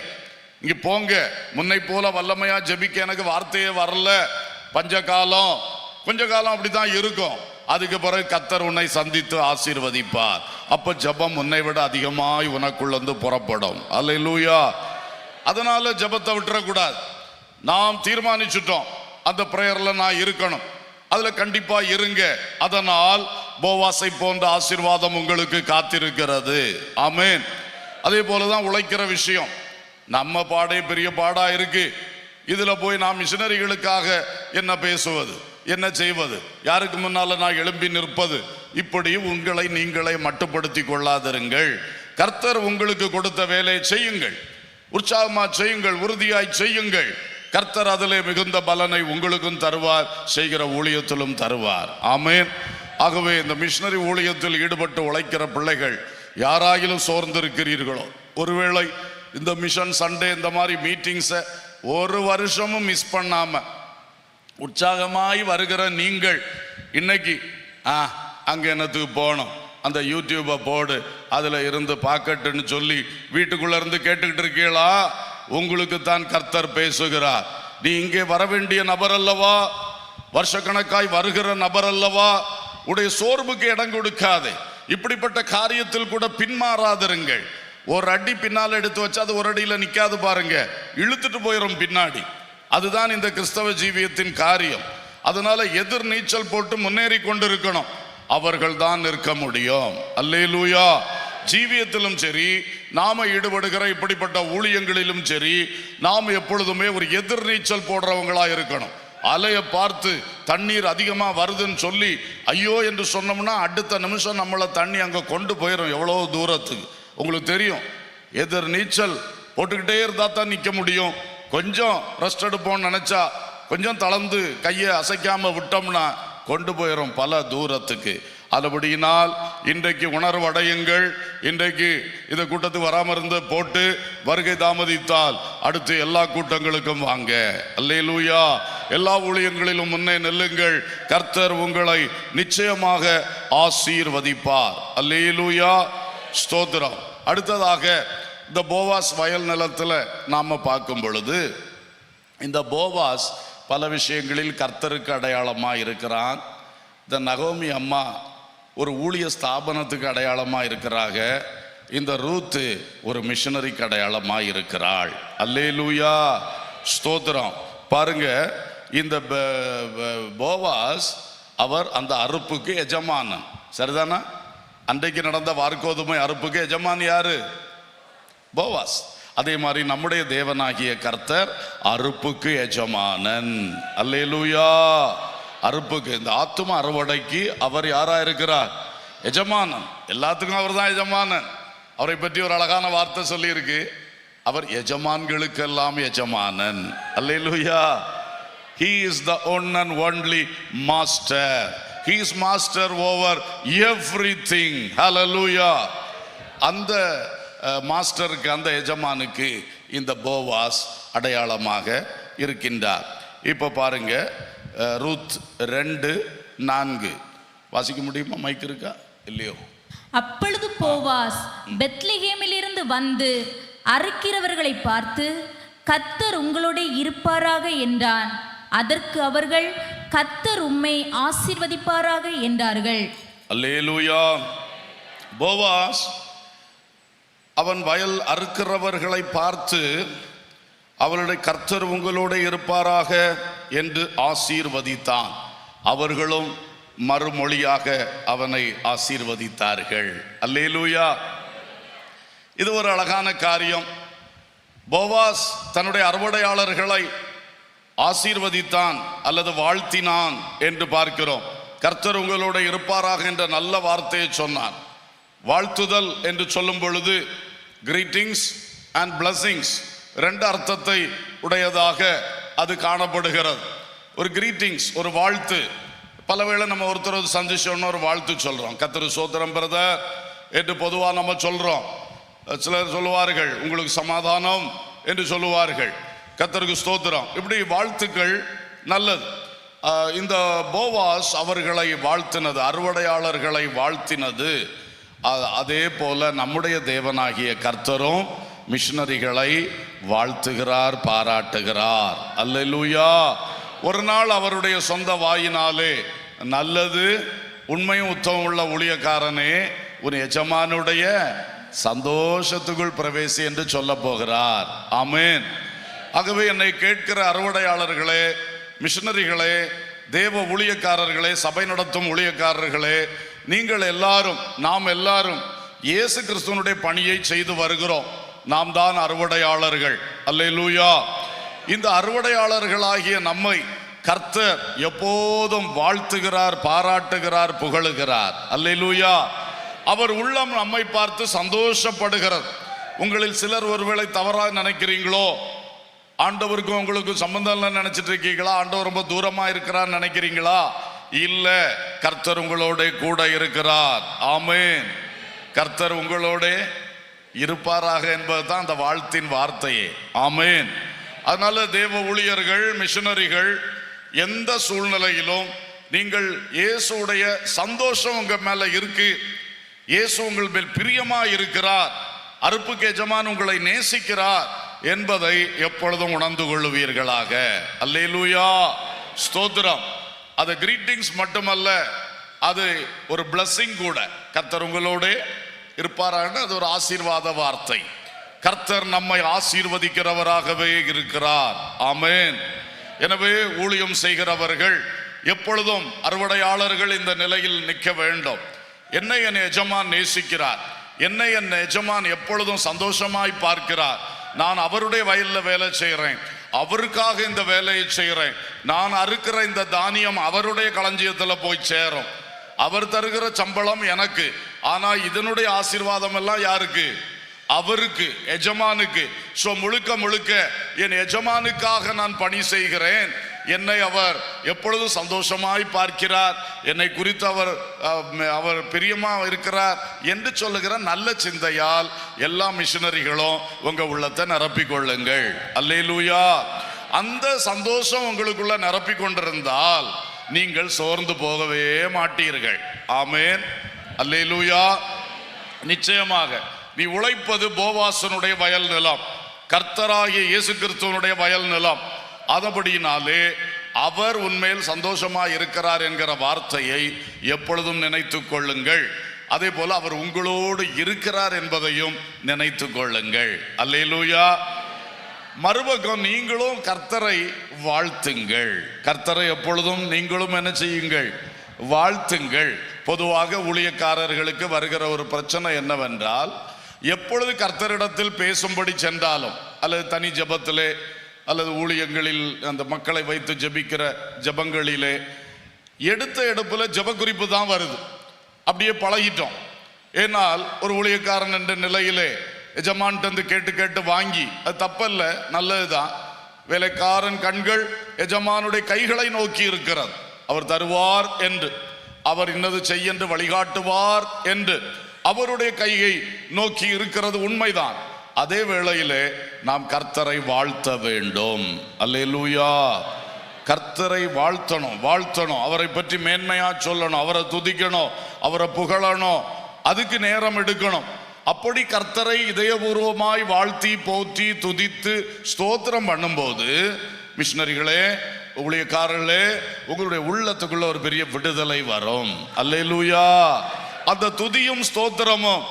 Speaker 1: இங்க போங்க. முன்னை போல வல்லமையா ஜபிக்க எனக்கு வார்த்தையே வரல. பஞ்ச காலம், கொஞ்ச காலம் அப்படித்தான் இருக்கும். அதுக்கு பிறகு கர்த்தர் உன்னை சந்தித்து ஆசீர்வதிப்பார். அப்ப ஜபம் உன்னை விட அதிகமாய் உனக்குள்ளந்து புறப்படும். அல்லேலூயா. அதனால ஜபத்தை விட்டுறக்கூடாது. நாம் தீர்மானிச்சுட்டோம் அந்த பிரேயர்ல நான் இருக்கணும், அதுல கண்டிப்பா இருங்க. அதனால் போவாசை போன்ற ஆசீர்வாதம் உங்களுக்கு காத்திருக்கிறது. ஆமென். அதே போலதான் உழைக்கிற விஷயம். நம்ம பாடே பெரிய பாடா இருக்கு. இதுல போய் நாம் மிஷனரிகளுக்காக என்ன பேசுவது, என்ன செய்வது, யாருக்கு முன்னால நான் எழும்பி நிற்பது? இப்படி உங்களை நீங்களே மட்டுப்படுத்தி கொள்ளாதிருங்கள். கர்த்தர் உங்களுக்கு கொடுத்த வேலையை செய்யுங்கள், உற்சாகமா செய்யுங்கள், உறுதியாய் செய்யுங்கள். கர்த்தர் அதிலே மிகுந்த பலனை உங்களுக்கும் தருவார், செய்கிற ஊழியத்திலும் தருவார். ஆமென். ஆகவே இந்த மிஷனரி ஊழியத்தில் ஈடுபட்டு உழைக்கிற பிள்ளைகள் யாராயிலும் சோர்ந்திருக்கிறீர்களோ, ஒருவேளை இந்த மிஷன் சண்டே இந்த மாதிரி மீட்டிங்ஸை ஒரு வருஷமும் மிஸ் பண்ணாம உற்சாகமாய் வருகிற நீங்கள் இன்னைக்கு அங்க என்னத்துக்கு போனோம், அந்த யூடியூபை போடு, அதுல இருந்து பார்க்கட்டுன்னு சொல்லி வீட்டுக்குள்ள இருந்து கேட்டுக்கிட்டு இருக்கீங்களா? உங்களுக்கு தான் கர்த்தர் பேசுகிறார். நீ இங்கே வர வேண்டிய நபர் அல்லவா, வருஷக்கணக்காய் வருகிற நபர் அல்லவா? உடைய சோர்வுக்கு இடம் கொடுக்காதே. இப்படிப்பட்ட காரியத்தில் கூட பின்மாறாதிருங்கள். ஒரு அடி பின்னால் எடுத்து வச்சா அது ஒரு அடியில நிக்காது பாருங்க, இழுத்துட்டு போயிடும் பின்னாடி. அதுதான் இந்த கிறிஸ்தவ ஜீவியத்தின் காரியம். அதனால எதிர் நீச்சல் போட்டு முன்னேறி கொண்டிருக்கணும். அவர்கள் தான் நிற்க முடியும். அல்லேலூயா. ஜீவியத்திலும் சரி, நாம ஈடுபடுகிற இப்படிப்பட்ட ஊழியங்களிலும் சரி, நாம் எப்பொழுதுமே ஒரு எதிர் நீச்சல் போடுறவங்களா இருக்கணும். அலையை பார்த்து தண்ணீர் அதிகமா வருதுன்னு சொல்லி ஐயோ என்று சொன்னோம்னா அடுத்த நிமிஷம் நம்மளை தண்ணி அங்க கொண்டு போயிடும், எவ்வளவு தூரத்துக்கு. உங்களுக்கு தெரியும், எதிர் நீச்சல் போட்டுக்கிட்டே இருந்தா தான் நிற்க முடியும். கொஞ்சம் ரெஸ்ட் எடுப்போம்னு நினைச்சா கொஞ்சம் தளர்ந்து கையை அசைக்காம விட்டோம்னா கொண்டு போயிடும் பல தூரத்துக்கு. அதுபடியினால் இன்றைக்கு உணர்வு அடையுங்கள். இன்றைக்கு இந்த கூட்டத்துக்கு வராம இருந்து போட்டு வருகை தாமதித்தால் அடுத்து எல்லா கூட்டங்களுக்கும் வாங்க. அல்லேலூயா. எல்லா ஊழியங்களிலும் முன்னே நெல்லுங்கள். கர்த்தர் உங்களை நிச்சயமாக ஆசீர்வதிப்பார். அல்லேலூயா. ஸ்தோத்திரம். அடுத்ததாக இந்த போவாஸ் வயல் நிலத்துல நாம பார்க்கும் பொழுது, இந்த போவாஸ் பல விஷயங்களில் கர்த்தருக்கு அடையாளமா இருக்கிறான். இந்த நகோமி அம்மா ஒரு ஊழிய ஸ்தாபனத்துக்கு அடையாளமா இருக்கிறாங்க. இந்த ரூத்து ஒரு மிஷனரிக்கு அடையாளமா இருக்கிறாள். அல்லேலூயா. ஸ்தோத்திரம். பாருங்க, இந்த போவாஸ் அவர் அந்த அறுப்புக்கு எஜமானன். சரிதானா? அன்றைக்கு நடந்த வார்கோதுமை அறுப்புக்கு எஜமான் யாரு? போவாஸ். அதே மாதிரி நம்முடைய தேவனாகிய கர்த்தர் அறுப்புக்கு எஜமானன். அல்லேலூயா. அறுப்புக்கு, இந்த ஆத்தும அறுவடைக்கு அவர் யாரா இருக்கிறார்? எஜமானன். எல்லாத்துக்கும் அவர் தான் எஜமானன். அவரை பற்றி ஒரு அழகான வார்த்தை சொல்லி இருக்கு, அவர் எஜமான்களுக்கெல்லாம் எஜமானன். அல்லேலூயா. He is the one and only master. He is master over everything. Hallelujah. அந்த மாஸ்டருக்கு, அந்த எஜமானுக்கு இந்த போவாஸ் அடையாளமாக இருக்கின்றார். இப்போ பாருங்க, ரூத் 2:4 வாசிக்க முடியுமா? மைக் இருக்கா இல்லையோ?
Speaker 2: அப்பொழுது போவாஸ் பெத்லெகேமிலிருந்து வந்து அறுக்கிறவர்களை பார்த்து, கர்த்தர் உங்களோட இருப்பாராக என்றான். அதற்கு அவர்கள், கர்த்தர் உம்மை ஆசீர்வதிப்பாராக என்றார்கள்.
Speaker 1: அல்லேலூயா. போவாஸ் அவன் வயல் அறுக்கிறவர்களை பார்த்து, அவருடைய கர்த்தர் உங்களோட இருப்பாராக என்று ஆசீர்வதித்தான். அவர்களும் மறுமொழியாக அவனை ஆசீர்வதித்தார்கள். அல்லேலூயா. இது ஒரு அழகான காரியம். போவாஸ் தன்னுடைய அறுவடையாளர்களை ஆசீர்வதித்தான் அல்லது வாழ்த்தினான் என்று பார்க்கிறோம். கர்த்தர் உங்களோட இருப்பாராக என்ற நல்ல வார்த்தையை சொன்னான். வாழ்த்துதல் என்று சொல்லும் பொழுது கிரீட்டிங்ஸ் அண்ட் பிளஸிங்ஸ் 2 அர்த்தத்தை உடையதாக அது காணப்படுகிறது. ஒரு கிரீட்டிங்ஸ், ஒரு வாழ்த்து. பலவேளை நம்ம ஒருத்தர் சந்திச்சோன்னு ஒரு வாழ்த்து சொல்றோம். கர்த்தர் சோத்திரம் பிரதர் என்று பொதுவாக நம்ம சொல்றோம். சிலர் சொல்லுவார்கள் உங்களுக்கு சமாதானம் என்று சொல்லுவார்கள், கர்த்தருக்கு ஸ்தோத்திரம். இப்படி வாழ்த்துக்கள் நல்லது. இந்த போவாஸ் அவர்களை வாழ்த்தினது, அறுவடையாளர்களை வாழ்த்தினது. அதே போல நம்முடைய தேவனாகிய கர்த்தரும் மிஷனரிகளை வாழ்த்துகிறார், பாராட்டுகிறார். அல்லேலூயா. ஒரு நாள் அவருடைய சொந்த வாயினாலே, நல்லது உண்மையும் உத்தமம் உள்ள ஊழியக்காரனே, உன் எஜமானுடைய சந்தோஷத்துக்குள் பிரவேசி என்று சொல்ல போகிறார். ஆமென். ஆகவே என்னை கேட்கிற அறுவடையாளர்களே, மிஷனரிகளே, தேவ ஊழியக்காரர்களே, சபை நடத்தும் ஊழியக்காரர்களே, நீங்கள் எல்லாரும், நாம் எல்லாரும் இயேசு கிறிஸ்துவனுடைய பணியை செய்து வருகிறோம். நாம் தான் அறுவடையாளர்கள். அல்லேலூயா. இந்த அறுவடையாளர்களாகிய நம்மை கர்த்தர் எப்போதும் வாழ்த்துகிறார், பாராட்டுகிறார், புகழுகிறார். அல்லேலூயா. அவர் உள்ளம் நம்மை பார்த்து சந்தோஷப்படுகிறது. உங்களில் சிலர் ஒருவேளை தவறாக நினைக்கிறீங்களோ, ஆண்டவருக்கும் உங்களுக்கும் சம்பந்தம் இல்லைன்னு நினைச்சிட்டு இருக்கீங்களா? ஆண்டவர் ரொம்ப தூரமா இருக்கிறான்னு நினைக்கிறீங்களா? இல்ல, கர்த்தர் உங்களோட கூட இருக்கிறார். ஆமென். கர்த்தர் உங்களோட இருப்பாராக என்பதுதான் அந்த வாழ்த்தின் வார்த்தையே. ஆமென். அதனால தேவ ஊழியர்கள், மிஷனரிகள், எந்த சூழ்நிலையிலும் நீங்கள் இயேசுடைய சந்தோஷம் உங்க மேல இருக்கு, இயேசு உங்கள் மேல் பிரியமா இருக்கிறார், அறுப்புக்கு எஜமான் உங்களை நேசிக்கிறார் என்பதை எப்பொழுதும் உணர்ந்து கொள்ளுவீர்களாக. அல்லேலூயா. ஸ்தோத்திரம். அது கிரீட்டிங்ஸ் மட்டுமல்ல, அது ஒரு பிளஸிங் கூட. கர்த்தர் உங்களோட இருப்பாராக, அது ஒரு ஆசீர்வாத வார்த்தை. கர்த்தர் நம்மை ஆசீர்வதிக்கிறவராகவே இருக்கிறார். ஆமென். எனவே ஊழியம் செய்கிறவர்கள் எப்பொழுதும், அறுவடையாளர்கள் இந்த நிலையில் நிற்க வேண்டும். என்னை என் எஜமான் நேசிக்கிறார், என்னை என் எஜமான் எப்பொழுதும் சந்தோஷமாய் பார்க்கிறார். நான் அவருடைய வயல்ல வேலை செய்கிறேன், அவருக்காக இந்த வேலையை செய்கிறேன். நான் அறுக்கிற இந்த தானியம் அவருடைய களஞ்சியத்துல போய் சேரும். அவர் தருகிற சம்பளம் எனக்கு. ஆனா இதனுடைய ஆசீர்வாதம் எல்லாம் யாருக்கு? அவருக்கு, எஜமானுக்கு. சோ முழுக்க முழுக்க என் எஜமானுக்காக நான் பணி செய்கிறேன். என்னை அவர் எப்பொழுதும் சந்தோஷமாய் பார்க்கிறார், என்னை குறித்து அவர் பிரியமா இருக்கிறார் என்று சொல்லுகிற நல்ல சிந்தையால் எல்லா மிஷனரிகளும் உங்க உள்ளத்தை நிரப்பிக் கொள்ளுங்கள். அல்லேலூயா. அந்த சந்தோஷம் உங்களுக்குள்ள நிரப்பிக் கொண்டிருந்தால் நீங்கள் சோர்ந்து போகவே மாட்டீர்கள். ஆமென். அல்லேலூயா. நிச்சயமாக நீ உழைப்பது போவாசனுடைய வயல் நிலம், கர்த்தராகிய இயேசு கிறிஸ்துவனுடைய வயல் நிலம். அதபடியினாலே அவர் உன்மேல் சந்தோஷமா இருக்கிறார் என்கிற வார்த்தையை எப்பொழுதும் நினைத்து கொள்ளுங்கள். அதே போல அவர் உங்களோடு இருக்கிறார் என்பதையும் நினைத்து கொள்ளுங்கள். அல்லேலூயா. மறுபக்கம் நீங்களும் கர்த்தரை வாழ்த்துங்கள். கர்த்தரை எப்பொழுதும் நீங்களும் என்ன செய்யுங்கள்? வாழ்த்துங்கள். பொதுவாக ஊழியக்காரர்களுக்கு வருகிற ஒரு பிரச்சனை என்னவென்றால், எப்பொழுது கர்த்தரிடத்தில் பேசும்படி சென்றாலும், அல்லது தனி ஜெபத்திலே அல்லது ஊழியங்களில் அந்த மக்களை வைத்து ஜெபிக்கிற ஜெபங்களிலே எடுத்த எடுப்புல ஜெப குறிப்பு தான் வருது. அப்படியே பழகிட்டோம். ஏனால் ஒரு ஊழியக்காரன் என்ற நிலையிலே எஜமான்ட்டு கேட்டு கேட்டு வாங்கி, அது தப்பல்ல, நல்லதுதான். வேலைக்காரன் கண்கள் எஜமானுடைய கைகளை நோக்கி இருக்கிறது. அவர் தருவார் என்று, அவர் இன்னது செய்ய என்று வழிகாட்டுவார் என்று அவருடைய கையை நோக்கி இருக்கிறது உண்மைதான். அதே வேளையிலே நாம் கர்த்தரை வாழ்த்த வேண்டும். அல்லேலூயா. கர்த்தரை வாழ்த்தணும், அவரை பற்றி மேன்மையா சொல்லணும், அவரை துதிக்கணும், அவரை புகழணும், அதுக்கு நேரம் எடுக்கணும். அப்படி கர்த்தரை இதயபூர்வமாய் வாழ்த்தி போற்றி துதித்து ஸ்தோத்திரம் பண்ணும்போது, மிஷனரிகளே, ஊழியக்காரர்களே, உங்களுடைய உள்ளத்துக்குள்ள ஒரு பெரிய விடுதலை வரும். அல்லேலூயா. அந்த துதியும் ஸ்தோத்திரமும்,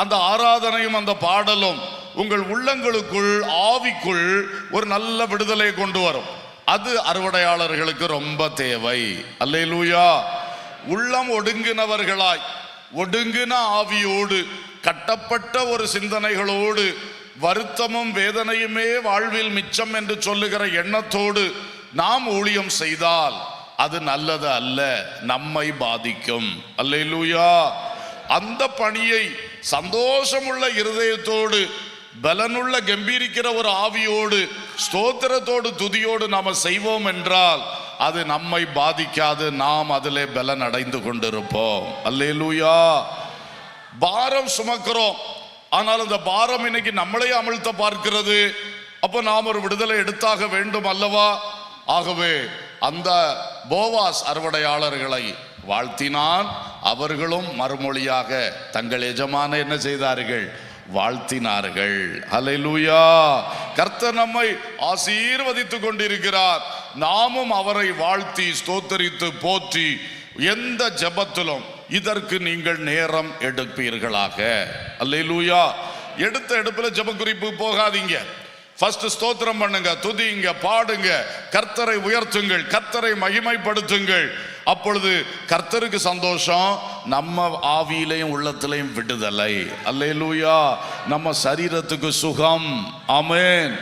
Speaker 1: அந்த ஆராதனையும், அந்த பாடலும் உங்கள் உள்ளங்களுக்குள், ஆவிக்குள் ஒரு நல்ல விடுதலை கொண்டு வரும். அது அறுவடையாளர்களுக்கு ரொம்ப தேவை. அல்லேலூயா. உள்ளம் ஒடுங்கினவர்களாய், ஒடுங்கின ஆவியோடு, கட்டப்பட்ட ஒரு சிந்தனைகளோடு, வருத்தமும் வேதனையுமே வாழ்வில் மிச்சம் என்று சொல்லுகிற எண்ணத்தோடு நாம் ஊழியம் செய்தால் அது நல்லது அல்ல, நம்மை பாதிக்கும். அல்லேலூயா. அந்த பணியை சந்தோஷமுள்ள இருதயத்தோடு, பலனுள்ள கம்பீரிக்கிற ஒரு ஆவியோடு, ஸ்தோத்திரத்தோடு, துதியோடு நாம செய்வோம் என்றால் அது நம்மை பாதிக்காது, நாம் அதிலே பலன் அடைந்து கொண்டிருப்போம். அல்லேலூயா. பாரம் சுமக்கிறோம், ஆனால் அந்த பாரம் இன்னைக்கு நம்மளே அமிழ்த்த பார்க்கிறது. அப்போ நாம் ஒரு விடுதலை எடுத்தாக வேண்டும் அல்லவா? ஆகவே அந்த போவாஸ் அறுவடையாளர்களை வாழ்த்தினான். அவர்களும் மறுமொழியாக தங்கள் எஜமான என்ன செய்தார்கள்? வாழ்த்தினார்கள். அல்லேலூயா. கர்த்தர் நம்மை ஆசீர்வதித்துக் கொண்டிருக்கிறார். நாமும் அவரை வாழ்த்தி ஸ்தோத்தரித்து போற்றி எந்த ஜெபத்திலும் இதற்கு நீங்கள் நேரம் எடுப்பீர்களாக. அல்லேலூயா. எடுத்த எடுப்புல ஜெப குறிப்பு போகாதீங்க. ஃபர்ஸ்ட் ஸ்தோத்திரம் பண்ணுங்க, துதிங்க, பாடுங்க, கர்த்தரை உயர்த்துங்கள், கர்த்தரை மகிமைப்படுத்துங்கள். அப்பொழுது கர்த்தருக்கு சந்தோஷம், நம்ம ஆவியிலையும் உள்ளத்திலையும் விடுதலை. அல்லேலூயா. நம்ம சரீரத்துக்கு சுகம். ஆமென்.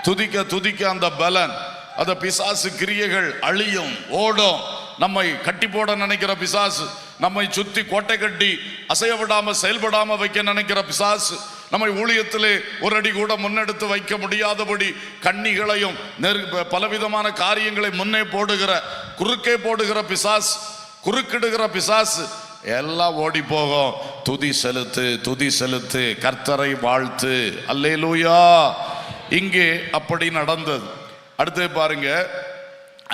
Speaker 1: துதிக்க துதிக்க அந்த பலன், அந்த பிசாசு கிரியைகள் அழியும், ஓடும். நம்மை கட்டி போட நினைக்கிற பிசாசு, நம்மை சுத்தி கோட்டை கட்டி அசைய விடாம செயல்படாம வைக்க நினைக்கிற பிசாசு, நம்மை ஊழியத்திலே ஒரு அடி கூட முன்னெடுத்து வைக்க முடியாதபடி கண்ணிகளையும் பலவிதமான காரியங்களை முன்னே போடுகிற, குறுக்கே போடுகிற பிசாசு, குறுக்கிடுகிற பிசாசு எல்லாம் ஓடி போகும். துதி செலுத்து, துதி செலுத்து, கர்த்தரை வாழ்த்து. அல்லேலூயா. இங்கே அப்படி நடந்தது. அடுத்து பாருங்க,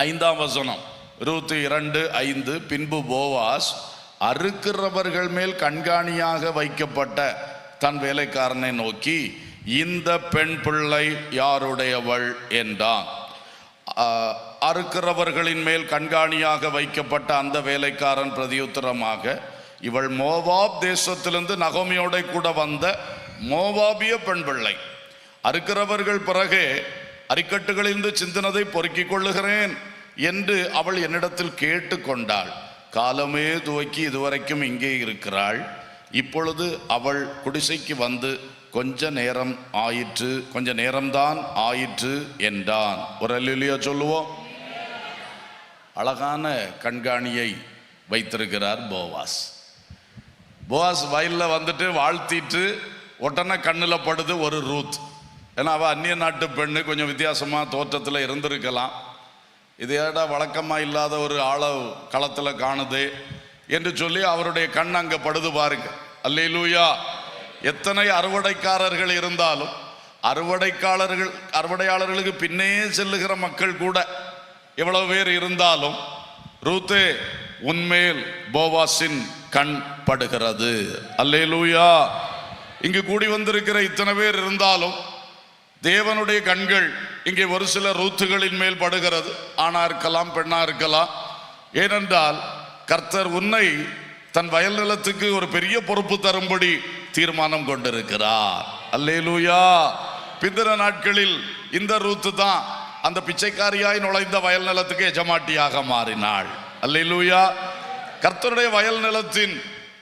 Speaker 1: 5ஆம் வசனம், ரூத் 2:5. பின்பு போவாஸ் அறுக்கிறவர்கள் மேல் கண்காணியாக வைக்கப்பட்ட தன் வேலைக்காரனை நோக்கி, இந்த பெண் பிள்ளை யாருடையவள் என்றான். அறுக்கிறவர்களின் மேல் கண்காணியாக வைக்கப்பட்ட அந்த வேலைக்காரன் பிரதியுத்தரமாக, இவள் மோவாப் தேசத்திலிருந்து நகோமியோட கூட வந்த மோவாபிய பெண் பிள்ளை. அறுக்கிறவர்கள் பிறகே அரிக்கட்டுகளிலிருந்து சிந்தினதை பொறுக்கிக் கொள்ளுகிறேன் என்று அவள் என்னிடத்தில் கேட்டு கொண்டாள். காலமே துவக்கி இதுவரைக்கும் இங்கே இருக்கிறாள். இப்பொழுது அவள் குடிசைக்கு வந்து கொஞ்ச நேரம்தான் ஆயிற்று என்றான். ஒரு அல்லேலூயா சொல்லுவோம். அழகான கண்காணியை வைத்திருக்கிறார் போவாஸ். போவாஸ் வயல்ல வந்துட்டு வாழ்த்திட்டு உடனே கண்ணில் படுது ஒரு ரூத். ஏன்னா அவள் அந்நிய நாட்டு பெண்ணு, கொஞ்சம் வித்தியாசமாக தோற்றத்தில் இருந்திருக்கலாம். இதேடா வழக்கமாக இல்லாத ஒரு ஆளை களத்தில் காணுது என்று சொல்லி அவருடைய கண் அங்கே படுது பாருங்க. அல்லேலூயா. எத்தனை அறுவடைக்காரர்கள் இருந்தாலும், அறுவடையாளர்களுக்கு பின்னே செல்லுகிற மக்கள் கூட எவ்வளவு பேர் இருந்தாலும், ரூத்தே உன்மேல் போவாசின் கண் படுகிறது. அல்லேலூயா. இங்கு கூடி வந்திருக்கிற இத்தனை பேர் இருந்தாலும் தேவனுடைய கண்கள் இங்கே ஒரு சில ரூத்துகளின் மேல் படுகிறது. ஆணா இருக்கலாம், பெண்ணா இருக்கலாம். ஏனென்றால் கர்த்தர் உன்னை தன் வயல் நிலத்துக்கு ஒரு பெரிய பொறுப்பு தரும்படி தீர்மானம் கொண்டிருக்கிறார். அல்லேலூயா. பிந்தின நாட்களில் இந்த ரூத்து தான் அந்த பிச்சைக்காரியாய் நுழைந்த வயல் நிலத்துக்கு எஜமாட்டியாக மாறினாள். அல்லேலூயா. கர்த்தருடைய வயல் நிலத்தின்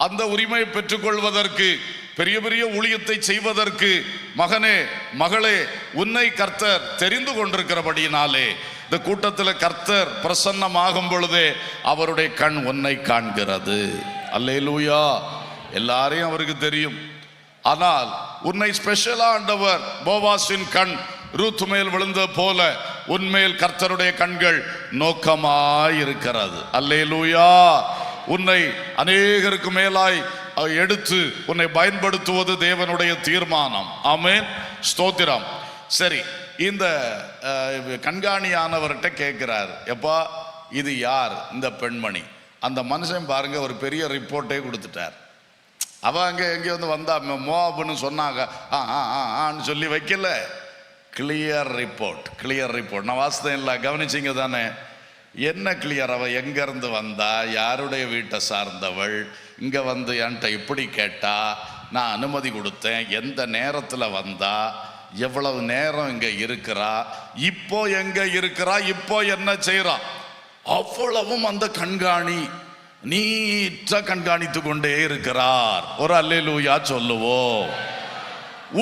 Speaker 1: அந்த உரிமையை பெற்றுக்கொள்வதற்கு, பெரிய பெரிய ஊழியத்தை செய்வதற்கு, மகனே மகளே, உன்னை கர்த்தர் தெரிந்து கொண்டிருக்கிறபடியினாலே இந்த கூட்டத்தில் கர்த்தர் பிரசன்னமாகும் பொழுதே அவருடைய கண் உன்னை காண்கிறது. அல்லேலூயா. எல்லாரையும் அவருக்கு தெரியும். ஆனால் உன்னை ஸ்பெஷலா ஆண்டவர், போவாசின் கண் ரூத் மேல் விழுந்த போல உன்மேல் கர்த்தருடைய கண்கள் நோக்கமாய் இருக்கிறது. அல்லேலூயா. உன்னை அநேகருக்கு மேலாய் எடுத்து உன்னை பயன்படுத்துவது தேவனுடைய தீர்மானம். ஆமென், ஸ்தோத்திரம். சரி, இந்த கண்காணியானவர்கிட்ட கேட்கிறார், எப்பா இது யார் இந்த பெண்மணி? அந்த மனுஷன் பாருங்க ஒரு பெரிய ரிப்போர்ட்டே கொடுத்துட்டார். அவன் அங்கே எங்கே வந்து வந்தா மோவாபுன்னு சொன்னாங்க, ஆன்னு சொல்லி வைக்கல. Clear report, clear report. நான் வாசித்தேன் இல்லை, கவனிச்சிங்க தானே? என்ன கிளியர்? அவள் எங்கேருந்து வந்தா, யாருடைய வீட்டை சார்ந்தவள், இங்கே வந்து என்கிட்ட இப்படி கேட்டா, நான் அனுமதி கொடுத்தேன், எந்த நேரத்தில் வந்தா, எவ்வளவு நேரம் இங்கே இருக்கிறா, இப்போ எங்கே இருக்கிறா, இப்போ என்ன செய்கிறா, அவ்வளவும் அந்த கண்காணி நீட்டா கண்காணித்து கொண்டே இருக்கிறார். ஒரு அல்லேலூயா சொல்லுவோம்.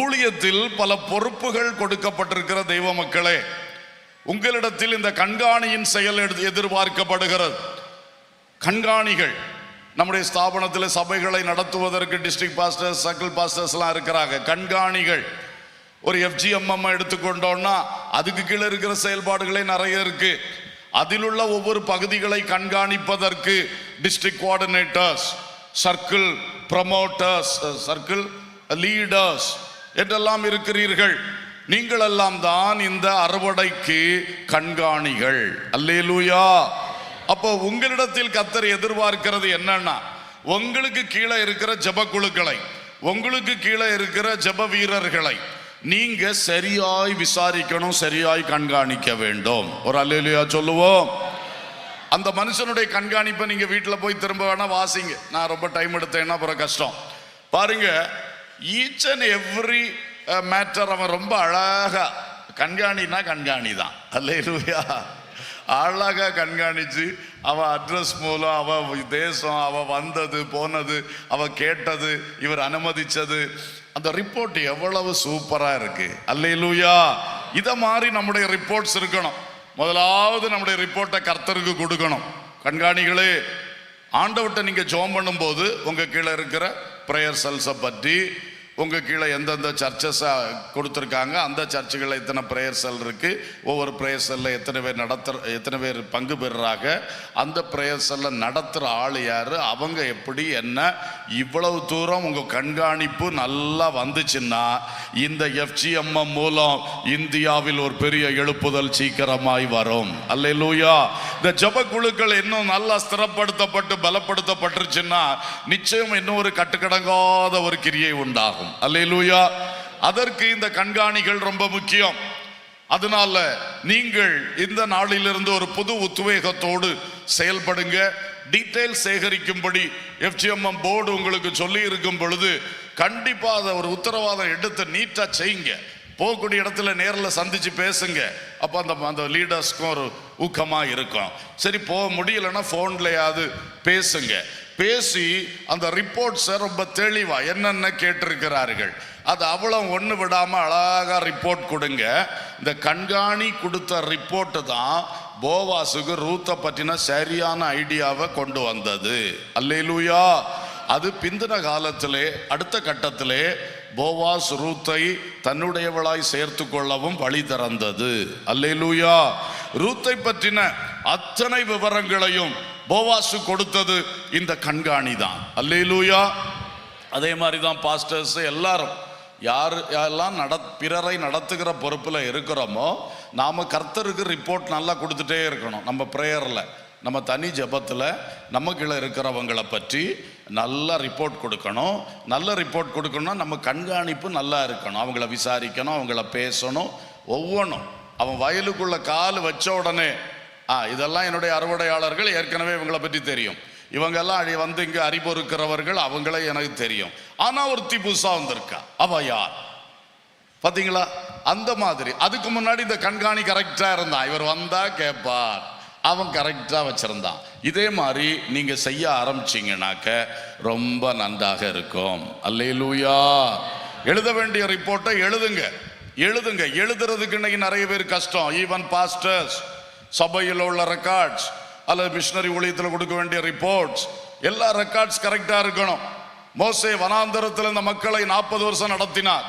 Speaker 1: ஊழியத்தில் பல பொறுப்புகள் கொடுக்கப்பட்டிருக்கிற தெய்வ மக்களே, உங்களிடத்தில் இந்த கண்காணியின் செயல் எதிர்பார்க்கப்படுகிறது. கண்காணிகள் நம்முடைய ஸ்தாபனத்தில் சபைகளை நடத்துவதற்கு டிஸ்ட்ரிக்ட் பாஸ்டர்ஸ், சர்க்கிள் பாஸ்டர்ஸ்லாம் இருக்கிறாங்க. கண்காணிகள் ஒரு FGMM எடுத்துக்கொண்டோம்னா அதுக்கு கீழே இருக்கிற செயல்பாடுகளே நிறைய இருக்கு. அதிலுள்ள ஒவ்வொரு பகுதிகளை கண்காணிப்பதற்கு district coordinators, circle promoters, circle leaders என்றெல்லாம் இருக்கிறீர்கள். நீங்கள் எல்லாம் தான் இந்த அறுவடைக்கு கண்காணிகள். அல்லேலூயா. அப்போ உங்களிடத்தில் கர்த்தர் எதிர்பார்க்கிறது என்னன்னா, உங்களுக்கு கீழே இருக்கிற ஜெப குழுக்களை, உங்களுக்கு கீழே இருக்கிற ஜெப வீரர்களை நீங்க சரியாய் விசாரிக்கணும், சரியாய் கண்காணிக்க வேண்டும். ஒரு அல்லேலூயா சொல்லுவோம். அந்த மனுஷனுடைய கண்காணிப்பை நீங்க வீட்டில் போய் திரும்ப வேணா வாசிங்க. நான் ரொம்ப டைம் எடுத்தேன்னா அப்புறம் கஷ்டம். பாருங்க, ஈச் அண்ட் எவ்ரி மேட்டர் அவன் ரொம்ப அழகா கண்காணினா கண்காணி தான். அல்லேலூயா. அழகா கண்காணிச்சு அவ அட்ரஸ் மூலம், அவ தேசம், அவ வந்தது போனது, அவ கேட்டது, இவர் அனுமதிச்சது, அந்த ரிப்போர்ட் எவ்வளவு சூப்பரா இருக்கு. அல்லேலூயா. இத மாதிரி நம்முடைய ரிப்போர்ட்ஸ் இருக்கணும். முதலாவது நம்முடைய ரிப்போர்ட்டை கர்த்தருக்கு கொடுக்கணும். கண்காணிகளே, ஆண்டவர்கிட்ட நீங்க ஜெபம் பண்ணும்போது உங்க கீழே இருக்கிற பிரேயர் செல்ஸை பற்றி, உங்க கீழே எந்தெந்த சர்ச்சஸ் கொடுத்துருக்காங்க, அந்த சர்ச்சுகளில் எத்தனை பிரேயர் செல் இருக்கு, ஒவ்வொரு பிரேயர் செல்ல எத்தனை பேர் பங்கு பெறுறாங்க, அந்த பிரேயர் செல்ல நடத்துகிற ஆள் யாரு, அவங்க எப்படி என்ன, இவ்வளவு தூரம் உங்க கண்காணிப்பு நல்லா வந்துச்சுன்னா இந்த FGMM மூலம் இந்தியாவில் ஒரு பெரிய எழுப்புதல் சீக்கிரமாய் வரும். அல்லேலூயா. இந்த ஜெப குழுக்கள் இன்னும் நல்லா ஸ்திரப்படுத்தப்பட்டு பலப்படுத்தப்பட்டுருச்சுன்னா நிச்சயம் இன்னும் ஒரு கட்டுக்கடங்காத ஒரு கிரியை உண்டாகும். அல்லேலூயா. அதற்கு இந்த கண்காணிகள் ரொம்ப முக்கியம். அதனால நீங்கள் இந்த நாளிலிருந்து ஒரு புது உத்வேகத்தோடு செயல்படுங்க. டீடைல் சேகரிக்கும்படி FGMM போர்டு உங்களுக்கு சொல்லி இருக்கும் பொழுது கண்டிப்பா அதை ஒரு உத்தரவாதம் எடுத்து நீட்டா செய்யுங்க. போகக்கூடிய இடத்துல நேரில் சந்திச்சு பேசுங்க. அப்போ அந்த லீடர்ஸ்க்கும் ஒரு ஊக்கமா இருக்கும். சரி, போக முடியலன்னா ஃபோன்லையாவது பேசுங்க. பேசி அந்த ரிப்போர்ட்ஸை ரொம்ப தெளிவா என்னென்ன கேட்டிருக்கிறார்கள் அது அவ்வளவு ஒன்று விடாம அழகா ரிப்போர்ட் கொடுங்க. இந்த கண்காணி கொடுத்த ரிப்போர்ட்டு தான் போவாசுக்கு ரூத்தை பற்றின சரியான ஐடியாவை கொண்டு வந்தது. அல்லேலூயா. அது பிந்தின காலத்திலே அடுத்த கட்டத்திலே போவாஸ் ரூத்தை தன்னுடையவளாய் சேர்த்து கொள்ளவும் வழி திறந்தது. அல்லேலூயா. ரூத்தை பற்றின அத்தனை விவரங்களையும் போவாசு கொடுத்தது இந்த கண்காணி தான். அல்லேலூயா. அதே மாதிரி தான் பாஸ்டர்ஸ் எல்லாரும் யாரெல்லாம் பிறரை நடத்துகிற பொறுப்பில் இருக்கிறோமோ நாம் கர்த்தருக்கு ரிப்போர்ட் நல்லா கொடுத்துட்டே இருக்கணும். நம்ம ப்ரேயரில், நம்ம தனி ஜெபத்தில் நம்ம கீழே இருக்கிறவங்களை பற்றி நல்லா ரிப்போர்ட் கொடுக்கணும். நல்ல ரிப்போர்ட் கொடுக்கணும்னா நம்ம கண்காணிப்பு நல்லா இருக்கணும். அவங்கள விசாரிக்கணும், அவங்கள பேசணும். ஒவ்வொன்றும் அவன் வயலுக்குள்ள கால் வச்ச உடனே இதெல்லாம் என்னுடைய அறுவடையாளர்கள், ஏற்கனவே இவங்களை பற்றி தெரியும், இவங்கெல்லாம் வந்து இங்கே அறிபொறுக்கிறவர்கள், அவங்களே எனக்கு தெரியும். ஆனால் ஒருத்தி புதுசாக வந்திருக்கா, அவ யார் பார்த்தீங்களா? அந்த மாதிரி அதுக்கு முன்னாடி இந்த கண்காணி கரெக்டாக இருந்தான், இவர் வந்தா கேட்பார், அவன் கரெக்டாக வச்சிருந்தான். இதே மாதிரி நீங்க செய்ய ஆரம்பிச்சீங்கன்னாக்க ரொம்ப நன்றாக இருக்கும். அல்லேலூயா. எழுத வேண்டிய ரிப்போர்ட்டை எழுதுங்க. எழுதுறதுக்கு இன்னைக்கு நிறைய பேர் கஷ்டம். ஈவன் பாஸ்டர்ஸ், சபையில் உள்ள ரெக்கார்ட்ஸ் அல்லது மிஷனரி ஊழியத்தில் கொடுக்க வேண்டிய ரிப்போர்ட்ஸ், எல்லா ரெக்கார்ட்ஸ் கரெக்டாக இருக்கணும். மோசே வனாந்தரத்தில் இந்த மக்களை 40 வருஷம் நடத்தினார்.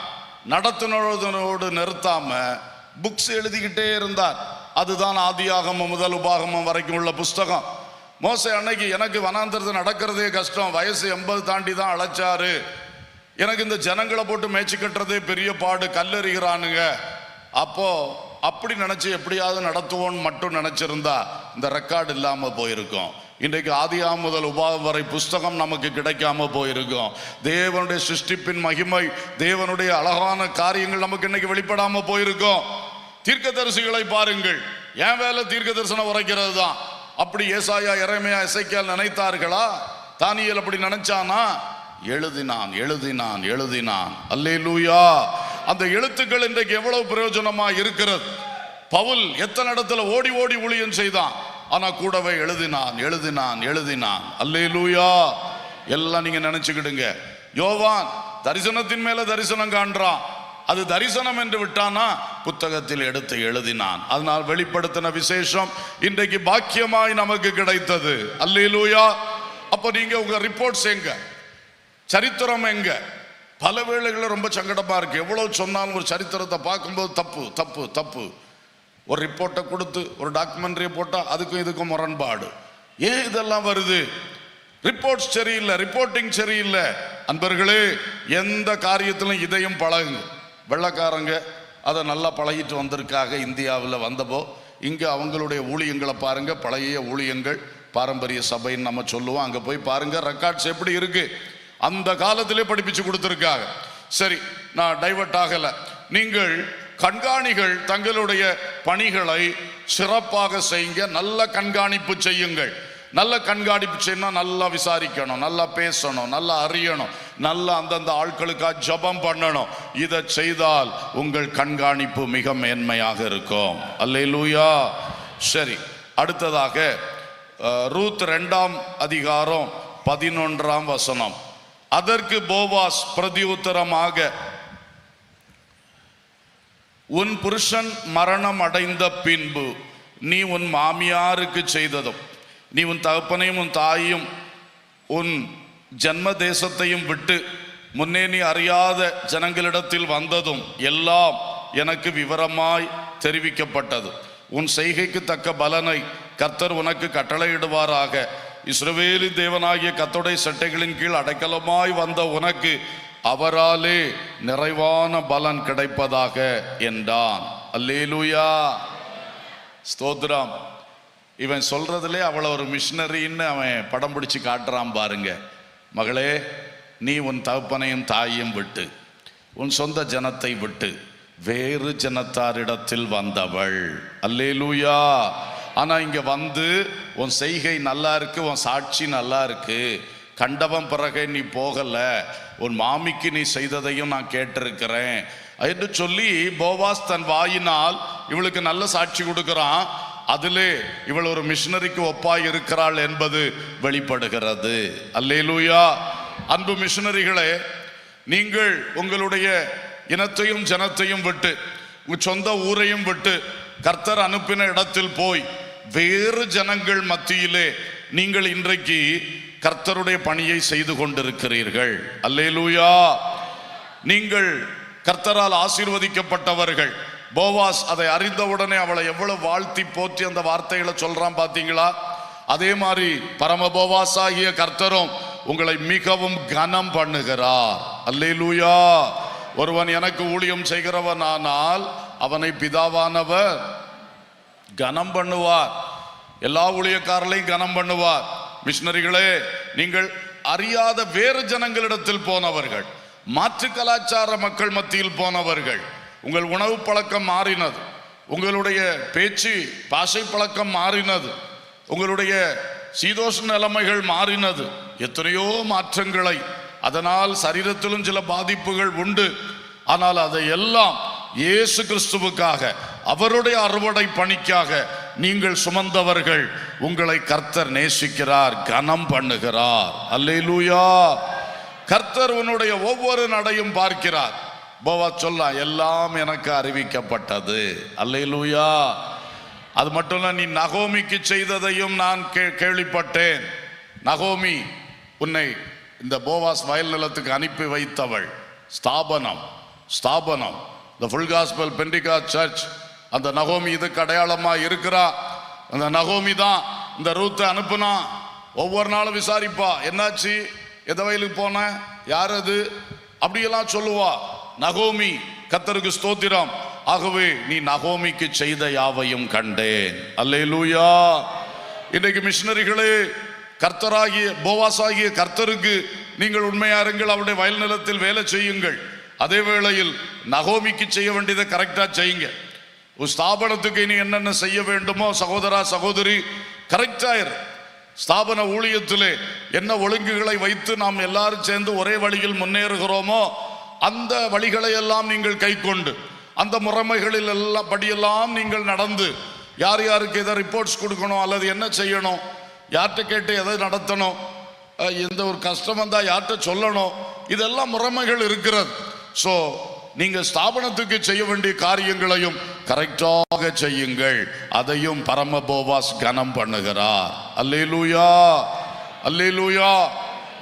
Speaker 1: நடத்தினோடு நிறுத்தாம புக்ஸ் எழுதிக்கிட்டே இருந்தார். அதுதான் ஆதியாகமம் முதல் உபாகமம் வரைக்கும் உள்ள புஸ்தகம். மோசே அன்னைக்கு எனக்கு வனாந்தரத்தை நடக்கிறதே கஷ்டம், வயசு 80 தாண்டி தான் அழைச்சாரு, எனக்கு இந்த ஜனங்களை போட்டு மேய்ச்சி கட்டுறதே பெரிய பாடு, கல்லெறிகிறானுங்க. அப்போ அப்படி நினைச்சு எப்படியாவது நடத்துவோன்னு மட்டும் நினைச்சிருந்தா இந்த ரெக்கார்டு இல்லாம போயிருக்கும். இன்றைக்கு ஆதியாகமம் முதல் உபாகமம் வரை புஸ்தகம் நமக்கு கிடைக்காம போயிருக்கும். தேவனுடைய சிருஷ்டிப்பின் மகிமை, தேவனுடைய அழகான காரியங்கள் நமக்கு இன்னைக்கு வெளிப்படாம போயிருக்கும். தீர்க்கதரிசிகளை பாருங்கள், என் வேலை தீர்க்க தரிசனம் உரைக்கிறது தான். அப்படி ஏசாயா, எரேமியா, எசேக்கியேல் நினைத்தார்களா? தானியேல் அப்படி நினைச்சானா? எழுதினான் எழுதினான் எழுதினான். அல்லேலூயா. அந்த எழுத்துக்கள் இன்றைக்கு எவ்வளவு பிரயோஜனமா இருக்கிறது. பவுல் எத்தனை இடத்துல ஓடி ஓடி ஊழியம் செய்தான், ஆனா கூடவே எழுதினான் எழுதினான் எழுதினான். அல்லேலூயா. எல்லாம் நீங்க நினைச்சுக்கிடுங்க. யோவான் தரிசனத்தின் மேல தரிசனம் காண்றான், அது தரிசனம் என்று விட்டானா புத்தகத்தில் எடுத்து எழுதினான். அதனால் வெளிப்படுத்தின விசேஷம் இன்றைக்கு பாக்கியமாய் நமக்கு கிடைத்தது. அல்லேலூயா. அப்ப நீங்க உங்க ரிப்போர்ட்ஸ் எங்க, சரித்திரம் எங்க? பல வேளைகளில் ரொம்ப சங்கடமா இருக்கு. எவ்வளவு சொன்னாலும் ஒரு சரித்திரத்தை பார்க்கும்போது தப்பு தப்பு தப்பு. ஒரு ரிப்போர்ட்டை கொடுத்து ஒரு டாக்குமெண்ட்ரியை போட்டா அதுக்கும் இதுக்கும் முரண்பாடு. ஏன் இதெல்லாம் வருது? ரிப்போர்ட்ஸ் சரியில்லை, ரிப்போர்ட்டிங் சரியில்லை. அன்பர்களே, எந்த காரியத்திலும் இதையும் பழகுங்க. வெள்ளக்காரங்க அதை நல்லா பழகிட்டு வந்திருக்காக. இந்தியாவில் வந்தப்போ இங்கே அவங்களுடைய ஊழியங்களை பாருங்க, பழைய ஊழியங்கள், பாரம்பரிய சபைன்னு நம்ம சொல்லுவோம். அங்கே போய் பாருங்க, ரெக்கார்ட்ஸ் எப்படி இருக்கு, அந்த காலத்திலே படிப்பிச்சு கொடுத்துருக்காங்க. சரி, நான் டைவர்ட் ஆகலை. நீங்கள் கண்காணிகள் தங்களுடைய பணிகளை சிறப்பாக செய்யுங்க, நல்ல கண்காணிப்பு செய்யுங்கள். நல்ல கண்காணிப்பு செய்யணும், நல்லா விசாரிக்கணும், நல்லா பேசணும், நல்லா அறியணும், நல்லா அந்தந்த ஆட்களுக்காக ஜபம் பண்ணணும். இதை செய்தால் உங்கள் கண்காணிப்பு மிக மேன்மையாக இருக்கும். அல்லேலூயா. சரி, அடுத்ததாக ரூத் 2ஆம் அதிகாரம் 11ஆம் வசனம். அதற்கு போவாஸ் பிரதியுத்தரமாக, உன் புருஷன் மரணம் அடைந்த பின்பு நீ உன் மாமியாருக்கு செய்ததும், நீ உன் தகப்பனையும் உன் தாயையும் உன் ஜன்ம தேசத்தையும் விட்டு முன்னே நீ அறியாத ஜனங்களிடத்தில் வந்ததும் எல்லாம் எனக்கு விவரமாய் தெரிவிக்கப்பட்டது. உன் செய்கைக்கு தக்க பலனை கர்த்தர் உனக்கு கட்டளையிடுவாராக. இஸ்ரவேலின் தேவனாகிய கர்த்தருடைய சட்டைகளின் கீழ் அடைக்கலமாய் வந்த உனக்கு அவராலே நிறைவான பலன் கிடைப்பதாக என்றான். அல்லேலூயா. ஸ்தோத்திரம். இவன் சொல்றதுலே அவளை ஒரு மிஷினரின்னு அவன் படம் பிடிச்சு காட்டுறான் பாருங்க. மகளே, நீ உன் தகப்பனையும் தாயையும் விட்டு உன் சொந்த ஜனத்தை விட்டு வேறு ஜனத்தாரிடத்தில் வந்தவள். அல்லேலூயா. ஆனா இங்க வந்து உன் செய்கை நல்லா இருக்கு, உன் சாட்சி நல்லா இருக்கு, கண்டவன் பிறகு நீ போகல, உன் மாமிக்கு நீ செய்ததையும் நான் கேட்டிருக்கிறேன் என்று சொல்லி போவாஸ் தன் வாயினால் இவளுக்கு நல்ல சாட்சி கொடுக்கிறான். அதிலே இவள் ஒரு மிஷினரிக்கு ஒப்பாய் இருக்கிறாள் என்பது வெளிப்படுகிறது. அல்லேலூயா. அன்பு மிஷினரிகளே, நீங்கள் உங்களுடைய இனத்தையும் ஜனத்தையும் விட்டு உங்கள் சொந்த ஊரையும் விட்டு கர்த்தர் அனுப்பின இடத்தில் போய் வேறு ஜனங்கள் மத்தியிலே நீங்கள் இன்றைக்கு கர்த்தருடைய பணியை செய்து கொண்டிருக்கிறீர்கள். அல்லேலூயா. நீங்கள் கர்த்தரால் ஆசீர்வதிக்கப்பட்டவர்கள். போவாஸ் அதை அறிந்தவுடனே அவளை எவ்வளவு வாழ்த்தி போற்றி அந்த வார்த்தைகளை சொல்றான் பாத்தீங்களா? அதே மாதிரி பரம போவாஸ் ஆகிய கர்த்தரும் உங்களை மிகவும் கனம் பண்ணுகிறார். அல்லேலூயா. ஒருவன் எனக்கு ஊழியம் செய்கிறவன் ஆனால் அவனை பிதாவானவர் கனம் பண்ணுவார். எல்லா ஊழியக்காரர்களையும் கனம் பண்ணுவார். மிஷனரிகளே, நீங்கள் அறியாத வேறு ஜனங்களிடத்தில் போனவர்கள், மாற்று கலாச்சார மக்கள் மத்தியில் போனவர்கள். உங்கள் உணவு பழக்கம் மாறினது, உங்களுடைய பேச்சு பாஷை பழக்கம் மாறினது, உங்களுடைய சீதோஷ நிலைமைகள் மாறினது. எத்தனையோ மாற்றங்களை, அதனால் சரீரத்திலும் சில பாதிப்புகள் உண்டு. ஆனால் அதையெல்லாம் இயேசு கிறிஸ்துவுக்காக, அவருடைய அறுவடை பணிக்காக நீங்கள் சுமந்தவர்கள். உங்களை கர்த்தர் நேசிக்கிறார், கனம் பண்ணுகிறார். அல்லேலூயா. கர்த்தர் உன்னுடைய ஒவ்வொரு நடையும் பார்க்கிறார். போவாஸ் சொல்லலாம், எல்லாம் எனக்கு அறிவிக்கப்பட்டது. அல்லேலூயா. அது மட்டும் இல்ல, நீ நகோமிக்கு செய்ததையும் நான் கேள்விப்பட்டேன். நகோமி உன்னை இந்த போவாஸ் வயல் நிலத்துக்கு அனுப்பி வைத்தவள். ஸ்தாபனம் ஸ்தாபனம் the full gospel Pentecost church, அந்த நகோமி இதுக்கு அடையாளமா இருக்கிறா. அந்த நகோமி தான் இந்த ரூத்தை அனுப்புனா ஒவ்வொரு நாளும் விசாரிப்பா, என்னாச்சு, எந்த வயலுக்கு போன, யார் அது, அப்படியெல்லாம் சொல்லுவா. நகோமி, கர்த்தருக்கு ஸ்தோத்திரம். ஆகவே நீ நகோமிக்கு செய்த யாவையும் கண்டேன். அல்லேலூயா. இன்றைக்கு மிஷனரிகளே, கர்த்தராகிய போவாசாகிய கர்த்தருக்கு நீங்கள் உண்மையாருங்கள், அவருடைய வயல் நிலத்தில் வேலை செய்யுங்கள். அதே வேளையில் நகோமிக்கு செய்ய வேண்டியதை கரெக்டா செய்யுங்க. ஒரு ஸ்தாபனத்துக்கு இனி என்னென்ன செய்ய வேண்டுமோ சகோதரா சகோதரி கரெக்டாயிரு. ஸ்தாபன ஊழியத்திலே என்ன ஒழுங்குகளை வைத்து நாம் எல்லாரும் சேர்ந்து ஒரே வழியில் முன்னேறுகிறோமோ அந்த வழிகளை எல்லாம் நீங்கள் கை கொண்டு, அந்த முறைமைகளில் எல்லாம் படியெல்லாம் நீங்கள் நடந்து, யார் யாருக்கு எதை ரிப்போர்ட்ஸ் கொடுக்கணும் அல்லது என்ன செய்யணும், யார்கிட்ட கேட்டு எதை நடத்தணும், எந்த ஒரு கஷ்டம் வந்தால் யார்கிட்ட சொல்லணும், இதெல்லாம் முறைமைகள் இருக்கிறது. ஸோ நீங்கள் ஸ்தாபனத்துக்கு செய்ய வேண்டிய காரியங்களையும் கரெக்டாக செய்யுங்கள். அதையும் பரம போவாஸ் கனம் பண்ணுகிறார். அல்லேலூயா, அல்லேலூயா.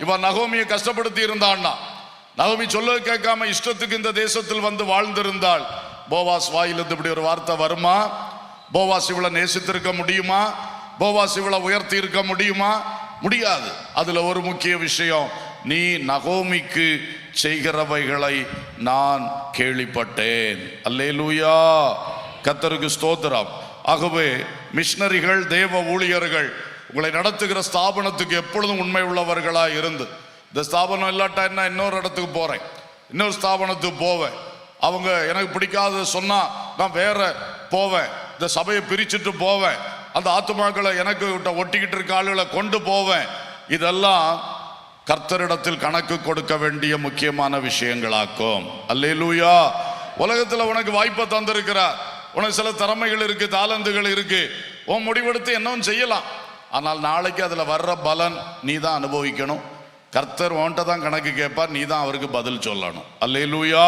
Speaker 1: இவன் நகோமியை கஷ்டப்படுத்தி இருந்தான்னா, நகோமி சொல்ல கேட்காம இஷ்டத்துக்கு இந்த தேசத்தில் வந்து வாழ்ந்திருந்தாள், போவாஸ் வாயிலிருந்து இப்படி ஒரு வார்த்தை வருமா? போவாஸ் இவளை நேசித்திருக்க முடியுமா? போவாஸ் இவளை உயர்த்தி இருக்க முடியுமா? முடியாது. அதுல ஒரு முக்கிய விஷயம், நீ நகோமிக்கு செய்கிறவைகளை நான் கேள்விப்பட்டேன். அல்லேலூயா, கர்த்தருக்கு ஸ்தோத்திரம். ஆகவே மிஷனரிகள், தேவ ஊழியர்கள் உங்களை நடத்துகிற ஸ்தாபனத்துக்கு எப்பொழுதும் உண்மை உள்ளவர்களாக இருந்து, இந்த ஸ்தாபனம் இல்லாட்டா என்ன, இன்னொரு இடத்துக்கு போறேன், இன்னொரு ஸ்தாபனத்துக்கு போவேன், அவங்க எனக்கு பிடிக்காத சொன்னா நான் வேற போவேன், இந்த சபையை பிரிச்சுட்டு போவேன், அந்த ஆத்துமாக்களை எனக்கு ஒட்டிக்கிட்டு இருக்க ஆளுகளை கொண்டு போவேன், இதெல்லாம் கர்த்தரிடத்தில் கணக்கு கொடுக்க வேண்டிய முக்கியமான விஷயங்களாக்கும். அல்லேலூயா. உலகத்துல உனக்கு வாய்ப்பை தந்திருக்கிறார், உனக்கு சில திறமைகள் இருக்கு, தாளந்துகள் இருக்கு, உன் முடிவெடுத்து என்னவும் செய்யலாம். ஆனால் நாளைக்கு அதுல வர்ற பலன் நீ தான் அனுபவிக்கணும். கர்த்தர் உன்கிட்ட தான் கணக்கு கேட்பார், நீ தான் அவருக்கு பதில் சொல்லணும். அல்லேலூயா.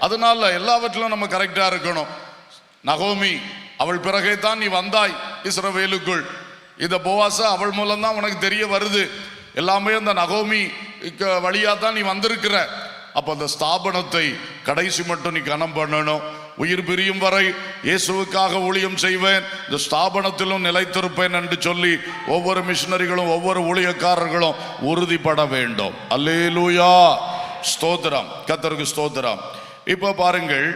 Speaker 1: அதனால எல்லாவற்றிலும் நம்ம கரெக்டா இருக்கணும். நகோமி, அவள் பிறகே தான் நீ வந்தாய் இஸ்ரவேலுக்குள். இந்த போவாசா அவள் மூலம் தான் உனக்கு தெரிய வருது. எல்லாமே அந்த நகோமி வழியா தான் நீ வந்திருக்கிற. அப்ப அந்த ஸ்தாபனத்தை கடைசி மட்டும் நீ கனம் பண்ணணும். உயிர் பிரியும் வரை இயேசுவுக்காக ஊழியம் செய்வேன், இந்த ஸ்தாபனத்திலும் நிலைத்திருப்பேன் என்று சொல்லி ஒவ்வொரு மிஷனரிகளும் ஒவ்வொரு ஊழியக்காரர்களும் உறுதிப்பட வேண்டும். அல்லேலூயா, ஸ்தோத்திரம், கர்த்தருக்கு ஸ்தோத்திரம். இப்ப பாருங்கள்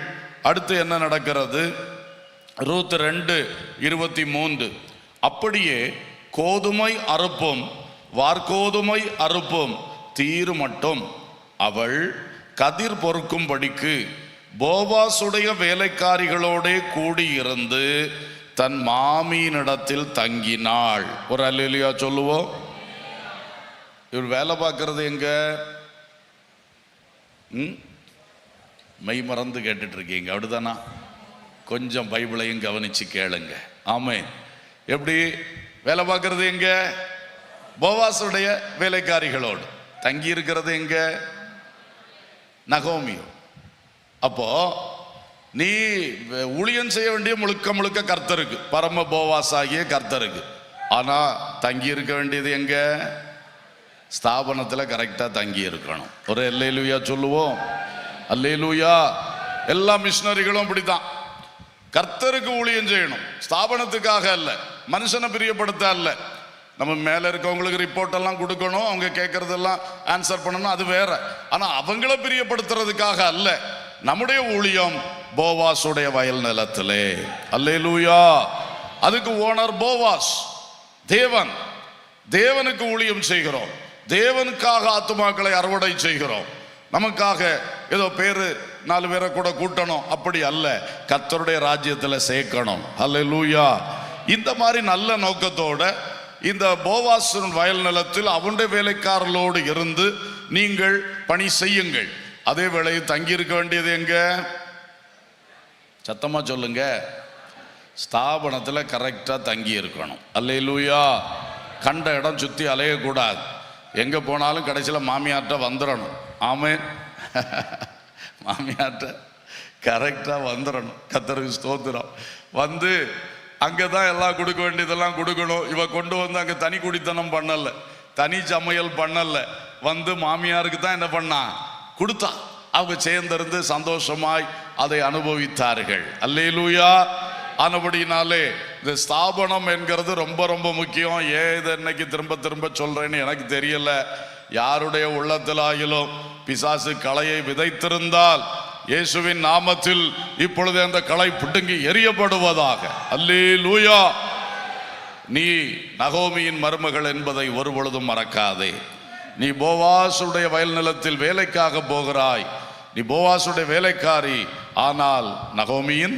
Speaker 1: அடுத்து என்ன நடக்கிறது. ரூத் 2:23. அப்படியே கோதுமை அறுப்பும் வார்கோதுமை அறுப்பும் தீரு மட்டும் அவள் கதிர் பொறுக்கும்படிக்கு போவாசுடைய வேலைக்காரிகளோட கூடியிருந்து தன் மாமியினிடத்தில் தங்கினாள். ஒரு அல்லேலூயா சொல்லுவோம். இவர் வேலை பார்க்கறது எங்க? மெய் மறந்து கேட்டுட்டு இருக்கீங்க, அப்படிதானா? கொஞ்சம் பைபிளையும் கவனிச்சு கேளுங்க. ஆமென். எப்படி வேலை பார்க்கறது எங்க? போவாசுடைய வேலைக்காரிகளோடு. தங்கி இருக்கிறது எங்க? நகோமியோ. அப்போ நீ ஊழியம் செய்ய வேண்டிய முழுக்க முழுக்க கர்த்தருக்கு, பரம போவாசாகிய கர்த்தருக்கு. ஆனா தங்கி இருக்க வேண்டியது எங்க? ஸ்தாபனத்துல கரெக்டா தங்கி இருக்கணும். ஒரு அல்லேலூயா சொல்லுவோம். அல்லேலூயா. எல்லா மிஷனரிகளும் அப்படித்தான், கர்த்தருக்கு ஊழியம் செய்யணும், ஸ்தாபனத்துக்காக அல்ல, மனுஷனை பிரியப்படுத்த அல்ல. நம்ம மேல இருக்கவங்களுக்கு ரிப்போர்ட் எல்லாம் கொடுக்கணும், அவங்க கேட்கறதெல்லாம் ஆன்சர் பண்ணணும், அது வேற. ஆனா அவங்கள பிரியப்படுத்துறதுக்காக அல்ல. நம்முடைய ஊழியம் போவாசுடைய வயல் நிலத்திலே. அல்லேலூயா. அதுக்கு ஓனர் போவாஸ், தேவன். தேவனுக்கு ஊழியம் செய்கிறோம், தேவனுக்காக ஆத்துமாக்களை அறுவடை செய்கிறோம். நமக்காக ஏதோ பேரு 4 பேரை கூட கூட்டணும் அப்படி அல்ல, கர்த்தருடைய ராஜ்யத்தில் சேர்க்கணும். அல்லேலூயா. இந்த மாதிரி நல்ல நோக்கத்தோட இந்த போவாசின் வயல் நிலத்தில் அவனுடைய வேலைக்காரர்களோடு இருந்து நீங்கள் பணி செய்யுங்கள். அதே வேளையில் தங்கி இருக்க வேண்டியது எங்க? சத்தமா சொல்லுங்க. ஸ்தாபனத்தில் கரெக்டா தங்கி இருக்கணும். அல்லேலூயா. கண்ட இடம் சுத்தி அலையக்கூடாது. எங்க போனாலும் கடைசியில் மாமியார்ட்ட வந்துடணும். ஆமென். மாமியார்ட்ட கரெக்டா வந்துடணும். கர்த்தருக்கு ஸ்தோத்திரம். வந்து அங்கதான் எல்லாம் கொடுக்க வேண்டியதெல்லாம் கொடுக்கணும். இவ கொண்டு வந்து அங்க தனி குடித்தனம் பண்ணல, தனி சமையல் பண்ணல, வந்து மாமியாருக்கு தான் என்ன பண்ணா கொடுத்தா. அவங்க சேர்ந்திருந்து சந்தோஷமாய் அதை அனுபவித்தார்கள். அல்லேலூயா. ஆனபடினாலே இந்த ஸ்தாபனம் என்கிறது ரொம்ப ரொம்ப முக்கியம். ஏன் இதை இன்னைக்கு திரும்ப திரும்ப சொல்றேன்னு எனக்கு தெரியல. யாருடைய உள்ளத்திலாகிலும் பிசாசு களையை விதைத்திருந்தால் இயேசுவின் நாமத்தில் இப்பொழுது அந்த களை பிடுங்கி எறியப்படுவதாக. அல்லேலூயா. நீ நகோமியின் மருமகள் என்பதை ஒரு பொழுதும் மறக்காதே. நீ போவாசுடைய வயல் நிலத்தில் வேலைக்காக போகிறாய். நீ போவாசுடைய வேலைக்காரி, ஆனால் நகோமியின்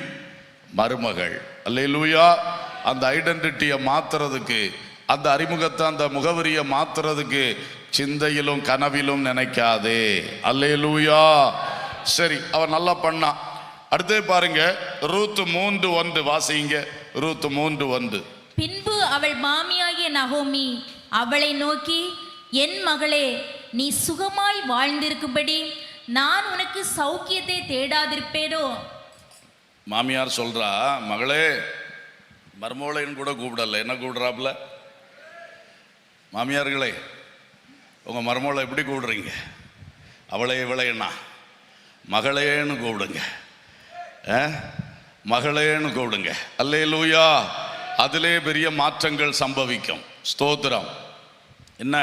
Speaker 1: மருமகள். அல்லேலூயா. அந்த ஐடென்டிட்டியை மாத்துறதுக்கு, அந்த அறிமுகத்தை, அந்த முகவரியை மாத்துறதுக்கு சிந்தையிலும் கனவிலும் நினைக்காதே. அல்லேலூயா. சரி, அவன் நல்லா பண்ணான். அடுத்தே பாருங்க, ரூத் 3:1 வாசிங்க. ரூத் 3:1.
Speaker 2: பின்பு அவள் மாமியாகிய நகோமி அவளை நோக்கி, என் மகளே, நீ சுகமாய் வாழ்ந்திருக்கும்படி நான் உனக்கு சௌக்கியத்தை தேடாதிருப்பேனோ?
Speaker 1: மாமியார் சொல்றா, மகளே, மருமோளைன்னு கூட கூப்பிடல, என்ன கூப்பிடுறாப்புல? மாமியார்களே, உங்க மருமோளை எப்படி கூப்பிடுறீங்க? அவளே இவளைன்னா மகளேன்னு கூப்பிடுங்க, மகளேன்னு கூப்பிடுங்க. அல்லேலூயா. அதிலே பெரிய மாற்றங்கள் சம்பவிக்கும். ஸ்தோத்திரம். என்ன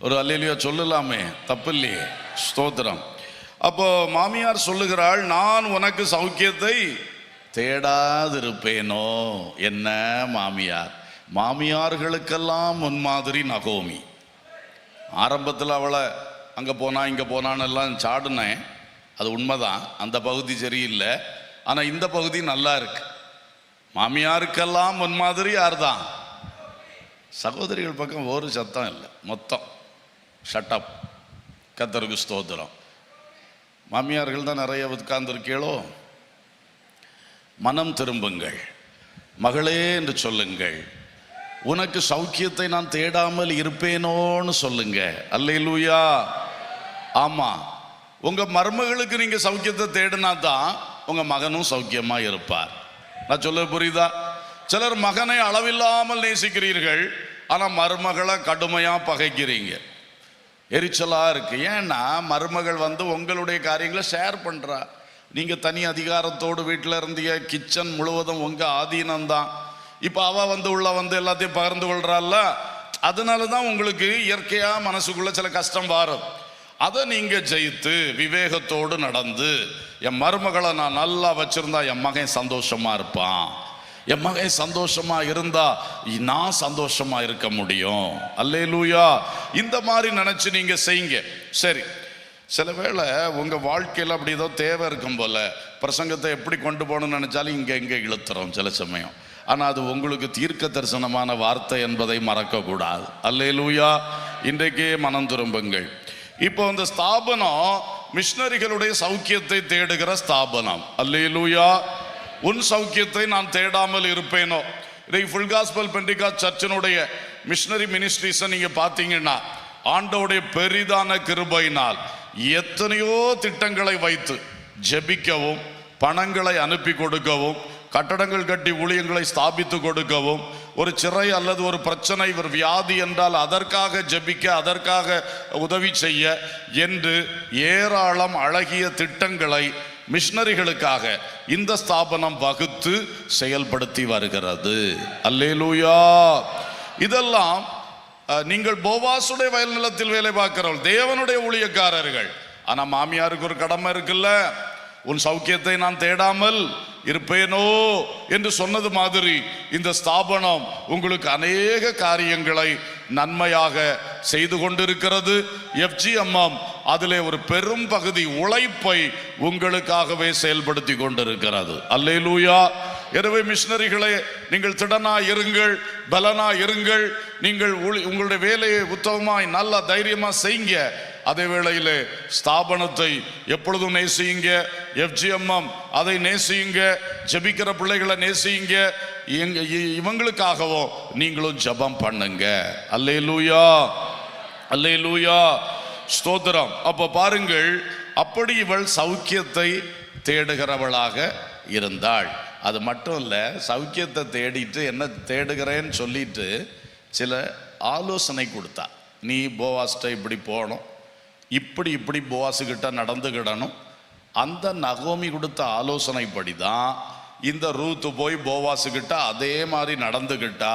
Speaker 1: ஒரு அல்லேலூயா சொல்லலாமே, தப்பு இல்லையே. ஸ்தோத்திரம். அப்போ மாமியார் சொல்லுகிறாள், நான் உனக்கு சௌக்கியத்தை தேடாதிருப்பேனோ? என்ன மாமியார்! மாமியார்களுக்கெல்லாம் முன்மாதிரி நகோமி. ஆரம்பத்தில் அவளை அங்கே போனா இங்கே போனான்னு எல்லாம் சாடுனேன், அது உண்மைதான். அந்த பகுதி சரியில்லை, ஆனால் இந்த பகுதி நல்லா இருக்கு. மாமியாருக்கெல்லாம் முன்மாதிரி யார் தான்? சகோதரிகள் பக்கம் ஒரு சத்தம் இல்லை, மொத்தம் ஷட்டப். கர்த்தருக்கு ஸ்தோத்திரம். மாமியார்கள் தான் நிறைய உட்கார்ந்துருக்கீளோ? மனம் திரும்புங்கள், மகளே என்று சொல்லுங்கள். உனக்கு சௌக்கியத்தை நான் தேடாமல் இருப்பேனோன்னு சொல்லுங்க. அல்லேலூயா. ஆமா, உங்க மருமகளுக்கு நீங்க சௌக்கியத்தை தேடினா தான் உங்க மகனும் சௌக்கியமா இருப்பார். நான் சொல்ல புரியுதா? சிலர் மகனை அளவில்லாமல் நேசிக்கிறீர்கள், ஆனா மருமகளை கடுமையா பகைக்கிறீங்க. எரிச்சலா இருக்கு. ஏன்னா மருமகள் உங்களுடைய காரியங்களை ஷேர் பண்றா. நீங்க தனி அதிகாரத்தோடு வீட்டில் இருந்தீங்க, கிச்சன் முழுவதும் உங்க ஆதீனம்தான். இப்போ அவ உள்ள எல்லாத்தையும் பகிர்ந்து கொள்றாள்ல, அதனால தான் உங்களுக்கு இயற்கையா மனசுக்குள்ள சில கஷ்டம் வரும். அதை நீங்க ஜெயித்து விவேகத்தோடு நடந்து, என் மருமகளை நான் நல்லா வச்சிருந்தா என் மகன் சந்தோஷமா இருப்பான், என் மகன் சந்தோஷமா இருந்தா நான் சந்தோஷமா இருக்க முடியும். அல்லேலூயா. இந்த மாதிரி நினைச்சு நீங்க செய்யுங்க. சரி, சில வேளை உங்க வாழ்க்கையில் அப்படி ஏதோ தேவை இருக்கும் போல, பிரசங்கத்தை எப்படி கொண்டு போகணும்னு நினைச்சாலும் இங்க இழுத்துறோம் சில சமயம். ஆனா அது உங்களுக்கு தீர்க்க தரிசனமான வார்த்தை என்பதை மறக்க கூடாது. அல்லேலூயா. இன்றைக்கே மனம் திரும்புங்கள். இப்போ இந்த ஸ்தாபனம் மிஷனரிகளுடைய சௌக்கியத்தை தேடுகிற ஸ்தாபனம். அல்லேலூயா. உன் சௌக்கியத்தை நான் தேடாமல் இருப்பேனோ? இதை ஃபுல் காஸ்பல் பெண்டிகாஸ்ட் சர்ச்சினுடைய மிஷனரி மினிஸ்ட்ரிஸை நீங்க பார்த்தீங்கன்னா, ஆண்டவருடைய பெரிதான கிருபையினால் எத்தனையோ திட்டங்களை வைத்து ஜெபிக்கவும், பணங்களை அனுப்பி கொடுக்கவும், கட்டடங்கள் கட்டி ஊழியங்களை ஸ்தாபித்து கொடுக்கவும், ஒரு சிறை அல்லது ஒரு பிரச்சனை, ஒரு வியாதி என்றால் அதற்காக ஜெபிக்க, அதற்காக உதவி செய்ய என்று ஏராளம் அழகிய திட்டங்களை மிஷனரிகளுக்காக இந்த ஸ்தாபனம் வகுத்து செயல்படுத்தி வருகிறது. அல்லேலூயா. இதெல்லாம் நீங்கள் போவாசுடைய வயல் நிலத்தில் வேலை பார்க்கிறவர்கள், தேவனுடைய ஊழியக்காரர்கள். ஆனா மாமியாருக்கு ஒரு கடமை இருக்குல்ல, உன் சௌக்கியத்தை நான் தேடாமல் இருப்பேனோ என்று சொன்னது மாதிரி இந்த ஸ்தாபனம் உங்களுக்கு அநேக காரியங்களை நன்மையாக செய்து கொண்டிருக்கிறது. FGMM அதிலே ஒரு பெரும் பகுதி உழைப்பை உங்களுக்காகவே செயல்படுத்தி கொண்டிருக்கிறது. அல்லேலூயா. எனவே மிஷனரிகளே, நீங்கள் திடனா இருங்கள், பலனா இருங்கள். நீங்கள் உங்களுடைய வேலையை உத்தமமாய் நல்ல தைரியமா செய்யுங்க. அதே வேளையிலே ஸ்தாபனத்தை எப்பொழுதும் நேசியுங்க. FGMM அதை நேசியுங்க. ஜெபிக்கிற பிள்ளைகளை நேசியுங்க. இவங்களுக்காகவும் நீங்களும் ஜெபம் பண்ணுங்க. அல்லேலூயா. அல்லேலூயா. ஸ்தோத்திரம். அப்ப பாருங்கள், அப்படி இவள் சௌக்கியத்தை தேடுகிறவளாக இருந்தாள். அது மட்டும் இல்ல, சௌக்கியத்தை தேடிட்டு என்ன தேடுகிறேன்னு சொல்லிட்டு சில ஆலோசனை கொடுத்தா. நீ போவாஸ்ட இப்படி போகணும், இப்படி இப்படி போவாசுகிட்ட நடந்துக்கிடணும். அந்த நகோமி கொடுத்த ஆலோசனைப்படி தான் இந்த ரூத்து போய் போவாசுகிட்ட அதே மாதிரி நடந்துகிட்டா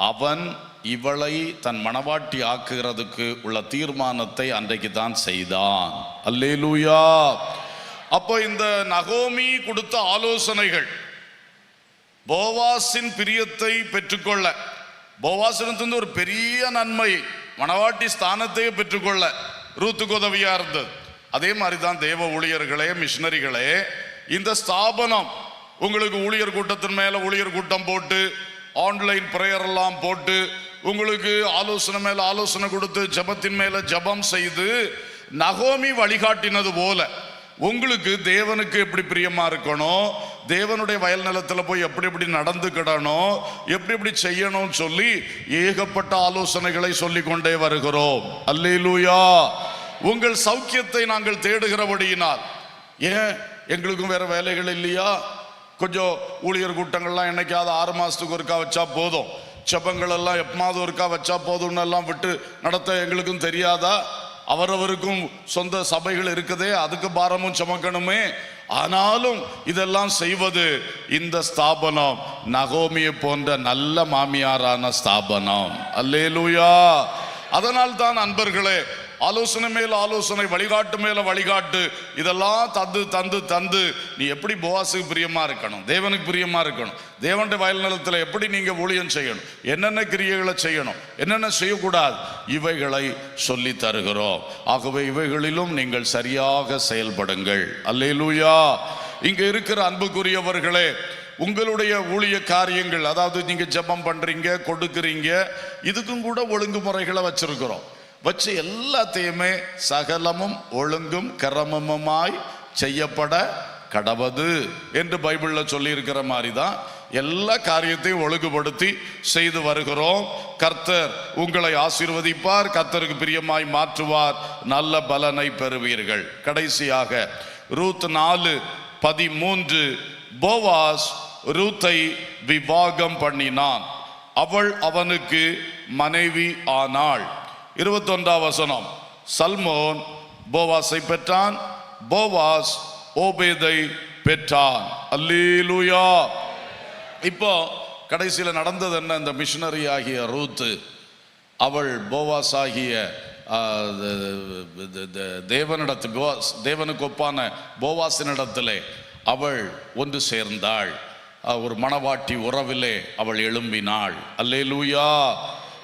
Speaker 1: அவன் இவளை தன் மணவாட்டி ஆக்குகிறதுக்கு உள்ள தீர்மானத்தை அன்றைக்கு தான் செய்தான். அல்லேலூயா. அப்போ இந்த நகோமி கொடுத்த ஆலோசனைகள் போவாசின் பிரியத்தை பெற்றுக்கொள்ள, போவாசினத்திலிருந்து ஒரு பெரிய நன்மை மணவாட்டி ஸ்தானத்தையே பெற்றுக்கொள்ள ரூத்துக்கு உதவியா இருந்தது. அதே மாதிரி தான் தேவ ஊழியர்களே, மிஷனரிகளே, இந்த ஸ்தாபனம் உங்களுக்கு ஊழியர் கூட்டத்தின் மேல ஊழியர் கூட்டம் போட்டு, ஆன்லைன் பிரேயர் எல்லாம் போட்டு, உங்களுக்கு ஆலோசனை மேல ஆலோசனை கொடுத்து, ஜபத்தின் மேல ஜபம் செய்து நகோமி வழிகாட்டினது போல உங்களுக்கு தேவனுக்கு எப்படி பிரியமா இருக்கணும், தேவனுடைய வயல் நிலத்துல போய் எப்படி எப்படி நடந்துக்கிடணும், எப்படி எப்படி செய்யணும் சொல்லி ஏகப்பட்ட ஆலோசனைகளை சொல்லி கொண்டே வருகிறோம். அல்லேலூயா. உங்கள் சௌக்கியத்தை நாங்கள் தேடுகிறபடியினால், ஏன் எங்களுக்கும் வேற வேலைகள் இல்லையா? கொஞ்சம் ஊழியர் கூட்டங்கள்லாம் என்னைக்காவது 6 மாசத்துக்கு ஒருக்கா வச்சா போதும், செபங்கள் எல்லாம் எப்பமாவது ஒருக்கா வச்சா போதும்னு எல்லாம் விட்டு நடத்த எங்களுக்கும் தெரியாதா? அவரவருக்கும் சொந்த சபைகள் இருக்குதே, அதுக்கு பாரமும் சுமக்கணுமே. ஆனாலும் இதெல்லாம் செய்வது இந்த ஸ்தாபனம் நகோமியை போன்ற நல்ல மாமியாரான ஸ்தாபனம். அல்லேலூயா. அதனால் தான் அன்பர்களே, ஆலோசனை மேல ஆலோசனை, வழிகாட்டு மேல வழிகாட்டு, இதெல்லாம் தந்து தந்து தந்து நீ எப்படி போவாசுக்கு பிரியமா இருக்கணும், தேவனுக்கு பிரியமா இருக்கணும், தேவனுடைய வயல் நிலத்தில் எப்படி நீங்க ஊழியம் செய்யணும், என்னென்ன கிரியைகளை செய்யணும், என்னென்ன செய்யக்கூடாது, இவைகளை சொல்லி தருகிறோம். ஆகவே இவைகளிலும் நீங்கள் சரியாக செயல்படுங்கள். அல்லேலூயா. இங்க இருக்கிற அன்புக்குரியவர்களே, உங்களுடைய ஊழிய காரியங்கள், அதாவது நீங்க ஜெபம் பண்றீங்க, கொடுக்குறீங்க, இதுக்கும் கூட ஒழுங்குமுறைகளை வச்சிருக்கிறோம். வச்சு எல்லாத்தையுமே சகலமும் ஒழுங்கும் கிரமமுமாய் செய்யப்பட கடவது என்று பைபிள்ல சொல்லி இருக்கிற மாதிரி தான் எல்லா காரியத்தையும் ஒழுங்குபடுத்தி செய்து வருகிறோம். கர்த்தர் உங்களை ஆசீர்வதிப்பார், கர்த்தருக்கு பிரியமாய் மாற்றுவார், நல்ல பலனை பெறுவீர்கள். கடைசியாக ரூத் 4:13, போவாஸ் ரூத்தை விவாகம் பண்ணினான், அவள் அவனுக்கு மனைவி ஆனாள். 21ஆம் வசனம், சல்மோன் போவாஸை பெற்றான், போவாஸ் ஓபேதை பெற்றான். அல்லேலூயா. இப்போ கடைசியில் நடந்தது என்ன? இந்த மிஷனரி ஆகிய ரூத்து அவள் போவாஸ் ஆகிய தேவனுக்கு ஒப்பான போவாசினிடத்திலே அவள் ஒன்று சேர்ந்தாள். ஒரு மணவாட்டி உறவிலே அவள் எழும்பினாள். அல்லேலூயா.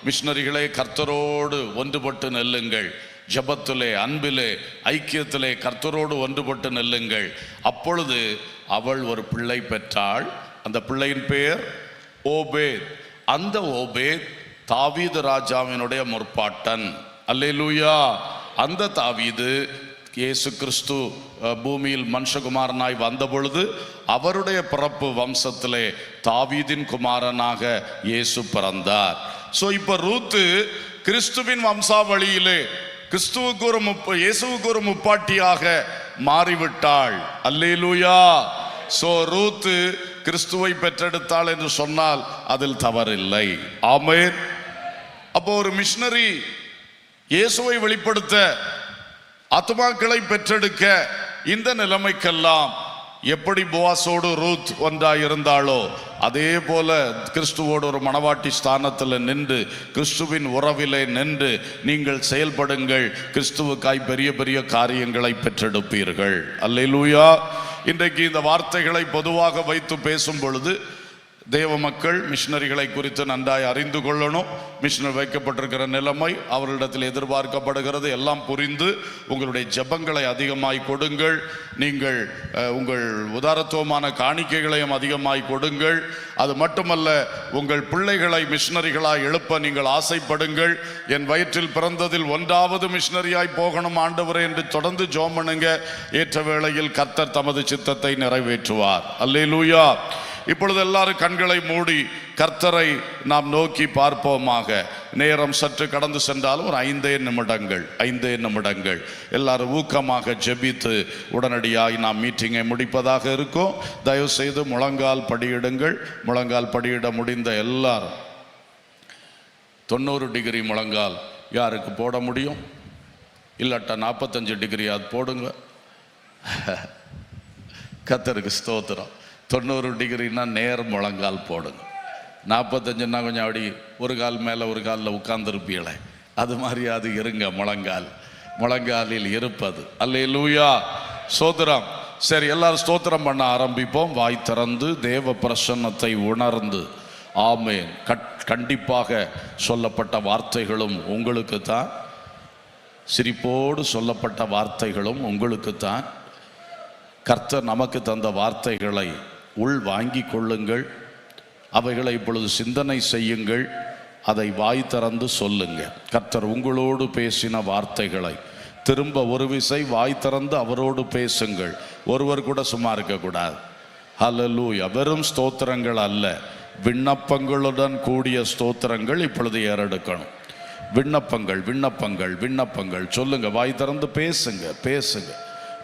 Speaker 1: மிஷனரிகளே, கர்த்தரோடு ஒன்றுபட்டு நெல்லுங்கள். ஜபத்திலே, அன்பிலே, ஐக்கியத்திலே கர்த்தரோடு ஒன்றுபட்டு நெல்லுங்கள். அப்பொழுது அவள் ஒரு பிள்ளை பெற்றாள். அந்த பிள்ளையின் பேர் ஓபேத். அந்த ஓபேத் தாவீது ராஜாவினுடைய முற்பாட்டன். அல்லேலூயா. அந்த தாவீது இயேசு கிறிஸ்து பூமியில் மனுஷகுமாரனாய் வந்த பொழுது அவருடைய பிறப்பு வம்சத்திலே தாவீதின் குமாரனாக இயேசு பிறந்தார். சோ இப்ப ரூத்து கிறிஸ்துவின் வம்சாவளியிலே இயேசுவுக்கு ஒரு முப்பாட்டியாக மாறிவிட்டாள். அல்லேலூயா. சோ ரூத்து கிறிஸ்துவை பெற்றெடுத்தாள் என்று சொன்னால் அதில் தவறில்லை. ஆமென். அப்போ ஒரு மிஷனரி இயேசுவை வெளிப்படுத்த, ஆத்துமாக்களை பெற்றெடுக்க, இந்த நிலைமைக்கெல்லாம் எப்படி போவாசோடு ரூத் ஒன்றாய் இருந்தாளோ அதே போல கிறிஸ்துவோடு ஒரு மணவாட்டி ஸ்தானத்தில் நின்று, கிறிஸ்துவின் உறவிலே நின்று நீங்கள் செயல்படுங்கள். கிறிஸ்துவுக்காய் பெரிய பெரிய காரியங்களை பெற்றெடுப்பீர்கள். அல்லேலூயா. இன்றைக்கு இந்த வார்த்தைகளை பொதுவாக வைத்து பேசும் பொழுது தேவ மக்கள் மிஷனரிகளை குறித்து நன்றாய் அறிந்து கொள்ளணும். மிஷனரி வைக்கப்பட்டிருக்கிற நிலைமை, அவர்களிடத்தில் எதிர்பார்க்கப்படுகிறது எல்லாம் புரிந்து உங்களுடைய ஜெபங்களை அதிகமாய் கொடுங்கள். நீங்கள் உங்கள் உதாரத்துவமான காணிக்கைகளையும் அதிகமாய் கொடுங்கள். அது மட்டுமல்ல, உங்கள் பிள்ளைகளை மிஷனரிகளாய் எழுப்ப நீங்கள் ஆசைப்படுங்கள். என் வயிற்றில் பிறந்ததில் 1வது மிஷனரியாய் போகணும் ஆண்டவரே என்று தொடர்ந்து ஜெபம் பண்ணுங்க. ஏற்ற வேளையில் கர்த்தர் தமது சித்தத்தை நிறைவேற்றுவார். அல்லேலூயா. இப்பொழுது எல்லாரும் கண்களை மூடி கர்த்தரை நாம் நோக்கி பார்ப்போமாக. நேரம் சற்று கடந்து சென்றாலும் ஒரு 5 நிமிடங்கள் எல்லாரும் ஊக்கமாக ஜெபித்து உடனடியாய் நாம் மீட்டிங்கை முடிப்பதாக இருக்கும். தயவு செய்து முழங்கால் படியிடுங்கள். முழங்கால் படியிட முடிந்த எல்லாரும் 90 டிகிரி முழங்கால் யாருக்கு போட முடியும்? இல்லாட்டா 45 டிகிரி அது போடுங்க. கர்த்தருக்கு ஸ்தோத்திரம். 90 டிகிரின்னா நேர் முழங்கால் போடுங்க. 45ன்னா கொஞ்சம் அப்படி ஒரு கால் மேலே ஒரு காலில் உட்கார்ந்துருப்பீங்களே, அது மாதிரி அது இருங்க. முழங்காலில் இருப்பது. அல்லேலூயா, ஸ்தோத்திரம். சரி, எல்லாரும் ஸ்தோத்திரம் பண்ண ஆரம்பிப்போம். வாய் திறந்து தேவ பிரசன்னத்தை உணர்ந்து. ஆமேன். கண்டிப்பாக சொல்லப்பட்ட வார்த்தைகளும் உங்களுக்கு தான், சிரிப்போடு சொல்லப்பட்ட வார்த்தைகளும் உங்களுக்கு தான். கர்த்தர் நமக்கு தந்த வார்த்தைகளை உள் வாங்கி கொள்ளுங்கள். அவைகளை இப்பொழுது சிந்தனை செய்யுங்கள். அதை வாய் திறந்து சொல்லுங்க. கர்த்தர் உங்களோடு பேசின வார்த்தைகளை திரும்ப ஒரு விசை வாய் திறந்து அவரோடு பேசுங்கள். ஒருவர் கூட சும்மா இருக்கக்கூடாது. ஹல்லேலூயா. வெறும் ஸ்தோத்திரங்கள் அல்ல, விண்ணப்பங்களுடன் கூடிய ஸ்தோத்திரங்கள் இப்பொழுது ஏறெடுக்கணும். விண்ணப்பங்கள் விண்ணப்பங்கள் விண்ணப்பங்கள் சொல்லுங்க. வாய் திறந்து பேசுங்க, பேசுங்க,